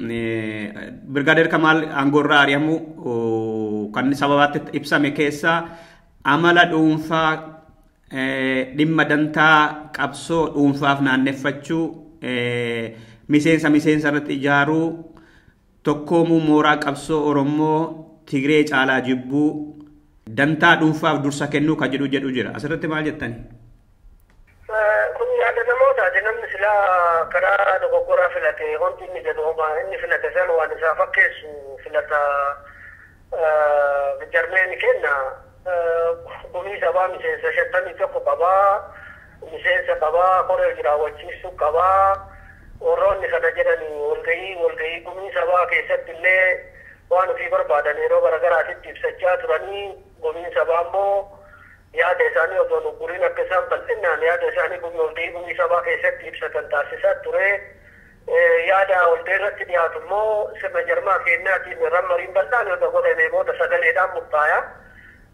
Birgaadeer Kamaal aangoorraa ari'amuu kan sababaatti ibsame keessaa amala dhuunfaa dhimma dantaa qabsoo dhuunfaaf naanneffachuu miseensa irratti ijaaruu tokkoomuu mooraa qabsoo Oromoo Tigree caalaa jibbuu dantaa dhuunfaaf dursa kennuu kan jedhu jira. Asirratti maal jettani? Kun yaada namootaati namni silaa karaa dogoggoraa filate wanti inni jedhu inni filate san waan isaa fakkeessu filata jarmeen kenna. Gumii sabaa miseensa 51 qabaa miseensa qabaa koree jiraawwachiisuu qabaa warroonni kana jedhanii walgahii gumii sabaa keessatti illee waan ofii barbaadan yeroo garagaraatitti ibsachaa turanii gumiin sabaa immoo yaada isaanii otoo nugguriin akka isaan bal'inaan yaada isaanii walgahii gumii sabaa keessatti ibsatan taasisaa ture. Yaada walgahii irratti dhiyaatu immoo sirna jarmaa kennaatiin ramariin bal'aan yoo godhame booda sagaleedhaan murtaaya.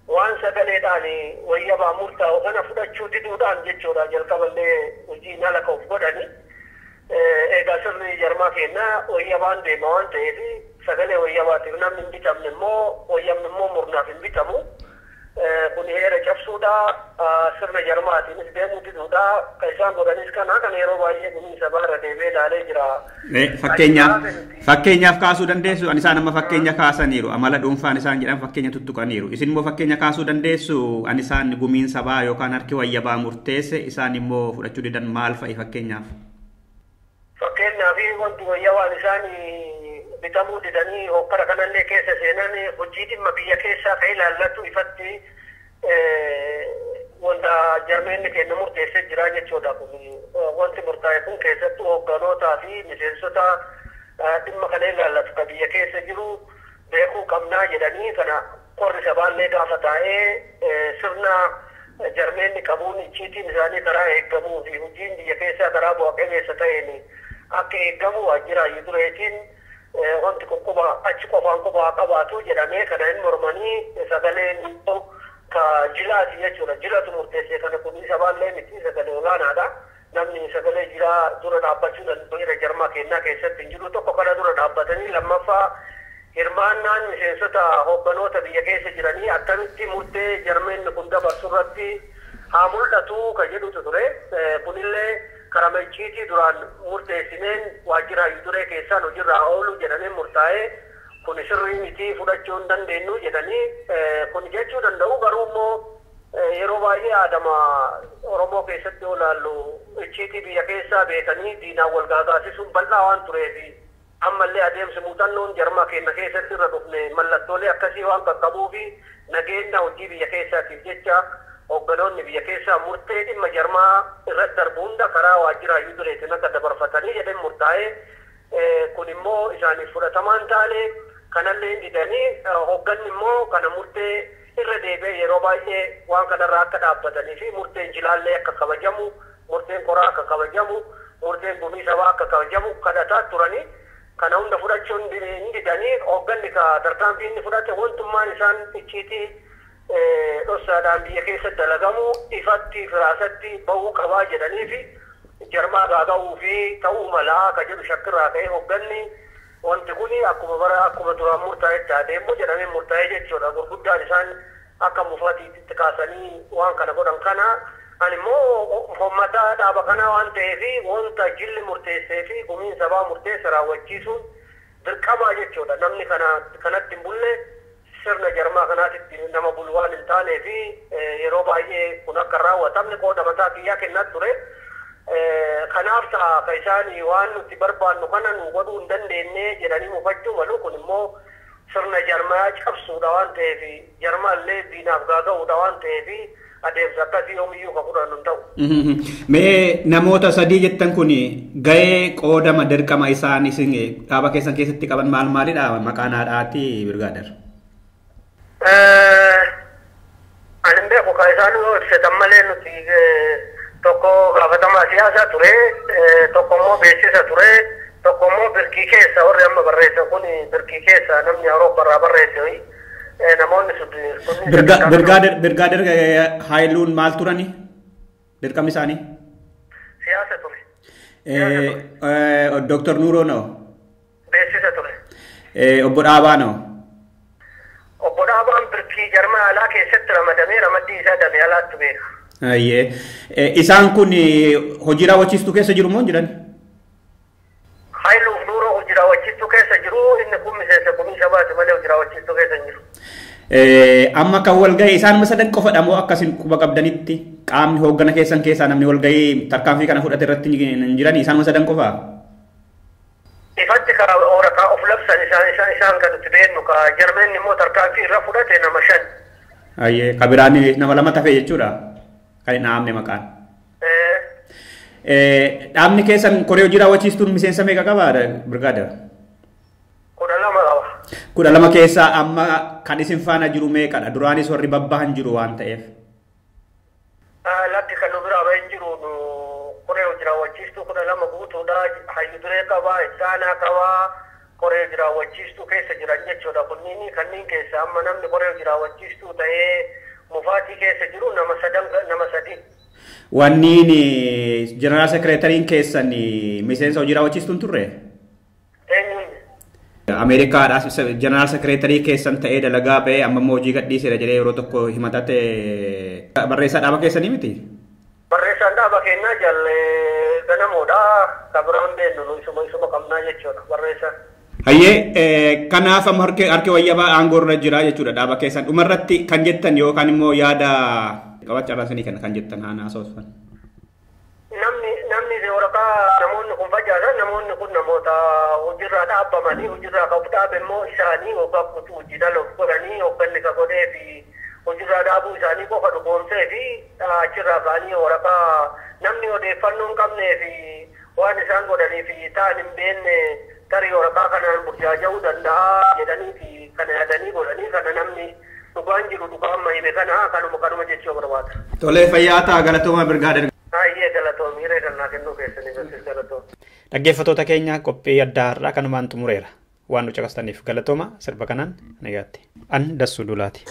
waan sagaleedhaan wayyabaa murtaa'u kana fudhachuu diduudhaan jechuudha jalqaballee hojii nala ka'uuf godhani. Egaa sirni jarmaa kennaa wayyabaan deema waan ta'eef sagalee wayyabaatiif namni hin bitamne immoo wayyamni immoo murnaaf hin bitamu. Kun heera cabsuudha sirna jarmaatiinis deemuu diduudha kan isaan godhanis kana kan yeroo baay'ee gumii sabaarra deebee ilaalee jira. Fakkeenyaaf kaasuu dandeessu ani isaan amma fakkeenya kaasaniiru amala dhuunfaan isaan jedhan fakkeenya tuttuqaniiru isin immoo fakkeenya kaasuu dandeessu ani isaan gumiin sabaa yookaan harki wayyabaa murteesse isaan immoo fudhachuu didan maal fa'i fakkeenyaaf? Fakkeenyaaf wanti wayyabaan isaan bitamuu didanii hokkara kanallee keessa seenan hojii dhimma biyya keessaa kan ilaallatu ifatti wanta jarmeenni kenna murteessee jira jechuudha. Wanti murtaa'e kun keessattuu hogganootaa fi miseensota dhimma kana ilaallatu kan biyya keessa jiru beekuu qabnaa jedhanii kana qorri sabaallee gaafa taa'ee sirna jarmeenni qabuun icciitiin isaanii karaa eeggamuu fi hojiin biyya keessaa karaa bu'a qabeessa ta'een akka eeggamu waajjiraayyuu dureetiin wanti kun quba achi qofaan qubaa qabaatu jedhamee kana hin mormanii sagaleen ka jilaati jechuudha. Jilatu murteessee kana kun sabaallee miti sagalee olaanaadha. Namni sagalee jilaa dura dhaabbachuu danda'u irra jarmaa kennaa keessatti hin jiru tokko kana dura dhaabbatanii lammaffaa hirmaannaan miseensota hogganoota biyya keessa jiranii akkamitti murtee jarmeenni kun dabarsu irratti haa mul'atu kan jedhutu ture. Kunillee karaa icciitii duraan murteessineen waajjira duree keessaan hojiirra oolu jedhamee murtaa'ee kun sirrii miti fudhachuu hin dandeenyu jedhanii kun jechuu danda'u garuu immoo yeroo baay'ee aadama Oromoo keessatti olaallu icciitii biyya keessaa beekanii diinaan wal gaagaasisuun bal'aa waan tureef ammallee adeemsi muuxannoon jarmaa kenna keessatti irra dhufne mallattoolee akkasii waan qaqqabuu fi nageenya hojii biyya keessaatiif jecha hogganoonni biyya keessaa murtee dhimma jarmaa irratti darbu hunda karaa waajjira dureetiin akka dabarfatanii jedhan murtaa'ee kun immoo isaaniif fudhatamaan taane kanallee didanii hogganni immoo kana murtee irra deebi'ee yeroo baay'ee waan kanarraa akka dhaabbatanii fi murteen jilaallee akka kabajamu murteen koraa akka kabajamu murteen gumii sabaa akka kabajamu kadhataa turanii kana hunda fudhachuun didanii hogganni ka tarkaanfii inni fudhate wantummaan isaan icciitii dhossaadhaan biyya keessatti dalagamu ifatti firaasatti bahuu qabaa jedhanii fi jarmaa gaaga'uu fi ta'uu malaa ka jedhu shakkirraa ka'ee hogganni wanti kun akkuma duraan murtaa'etti adeemu jedhamee murtaa'ee jechuudha. Gurguddaan isaan akka mufatiitti kaasanii waan kana godhan kana ani immoo hommataa dhaaba kana waan ta'eef wanta jilli murteessee fi gumiin sabaa murteesse raawwachiisuun dirqamaa jechuudha. Namni kanatti hin bulle sirna jarmaa kanaatitti nama bulu waan hin taanee fi yeroo baay'ee kun akka raawwatamne qooda mataa kiyyaa kennaa ture. Kanaaf ta'a ka isaan waan nuti barbaannu kana nu godhuu hin dandeenye jedhanii mufachuu malu kun immoo sirna jarmaa cabsuudha waan ta'eef jarmaallee diinaaf gaaga'uudha waan ta'eef adeemsa akkasii yoomiyyuu ka fudhannu hin ta'u. Mee namoota sadii jettan kun gahee qoodama dirqama isaan isin dhaaba keessan keessatti qaban maal maalidha maqaan haadhaati Birgaader? Ani hin beeku ka isaan yoo ibsatan malee nuti tokko gaafatamaa siyaasaa ture tokko immoo beeksisa ture tokko immoo birkii keessa warri amma barreessan kun birkii keessa namni Awurooppaarraa barreesse namoonni sun Birgaader Haayiluun maal turani dirqamni isaanii? Siyaasa ture. Dr. Nuuroo noo? Beeksisa ture. Obbo Dhaabaa noo? Obbo Dhaabaan birkii jarmaa alaa keessatti ramadamee ramaddii isaa damee alaatti beeka. Isaan kun hojii raawwachiistuu keessa jiru moo jiran? Haayiluuf Nuuroo hojii raawwachiistuu keessa jiru inni kun miseensa gumii sabaati malee hojii raawwachiistuu keessa hin jiru. Amma kan walgahii isaan sadan qofadha moo akkasin quba qabdanitti qaamni hooggana keessan keessaa namni walgahii tarkaanfii kana fudhate irratti hin jiran isaan sadan qofaa? Ifatti ka of labsan isaan kan nuti beeknu ka jarmeenni immoo tarkaanfii irra fudhate nama 5. Ka biraan nama 2 tafe jechuudha. Kan hin dhahamne maqaan. Dhaabni keessan koree hojii raawwachiistuun miseensa meeqa qaba Birgaader? 12 qaba. 12 keessaa amma kan isin faana jiru meeqadha? Duraanis warri babbahan jiru waan ta'eef. Lakki kan nu biraa bahin jiru koree hojii raawwachiistuu 12 guutuudha. Hayyu duree qaba, ittaanaa qaba, koree jiraawwachiistuu keessa jiran jechuudha. Kunniin kanneen keessa amma namni koree jiraawwachiistuu ta'ee mufaatii keessa jiru nama sadi. Wanniin jeneraal sekireetariin keessan miseensa hojii raawwachiistuun turre? Eenyuun? Ameerikaadhaas jeneraal sekireetarii keessan ta'ee dalagaa ba'ee amma immoo hojii gadhiiseera jedhee yeroo tokko himatate barreessaa dhaaba keessanii miti? Barreessaan dhaaba keenyaa jallee ganamoodha. Kabiraan beennu isuma qabnaa jechuudha barreessaan. Hayyee kanaaf amma harki wayyabaa aangoo irra jira jechuudha dhaaba keessan. Dhumarratti kan jettan yookaan immoo yaada qabachaa sanii kan jettan haanaa soosfan. Namni waraqaa namoonni kun facaasan namoonni kun namoota hojiirraa dhaabbamanii hojiirraa qabu dhaabe immoo isaanii yookaan hojii daloof godhanii yookaan ka godhee fi hojiirraa dhaabuu isaanii qofa dhugoomsee fi achirraa ka'anii waraqaa namni odeeffannoo hin qabnee fi waan isaan godhanii fi ta'an hin beekne tarii waraqaa kanaan burjaaja'uu danda'a jedhanii fi kana yaadanii godhanii kana namni dhugaan jiru dhugaan mahime kana kanuma jechuu barbaada. Tolee fayyaa ta'a galatooma birgaadeer. Baay'ee galatoom hiree kannaa kennuu keessanii barsiis galatoom. Dhaggeeffattoota keenya qophii addaa har'aa kanumaan xumureera. Waan nu caqastaniif galatooma sirba kanaan nagaatti. An Dassuu Dulaati.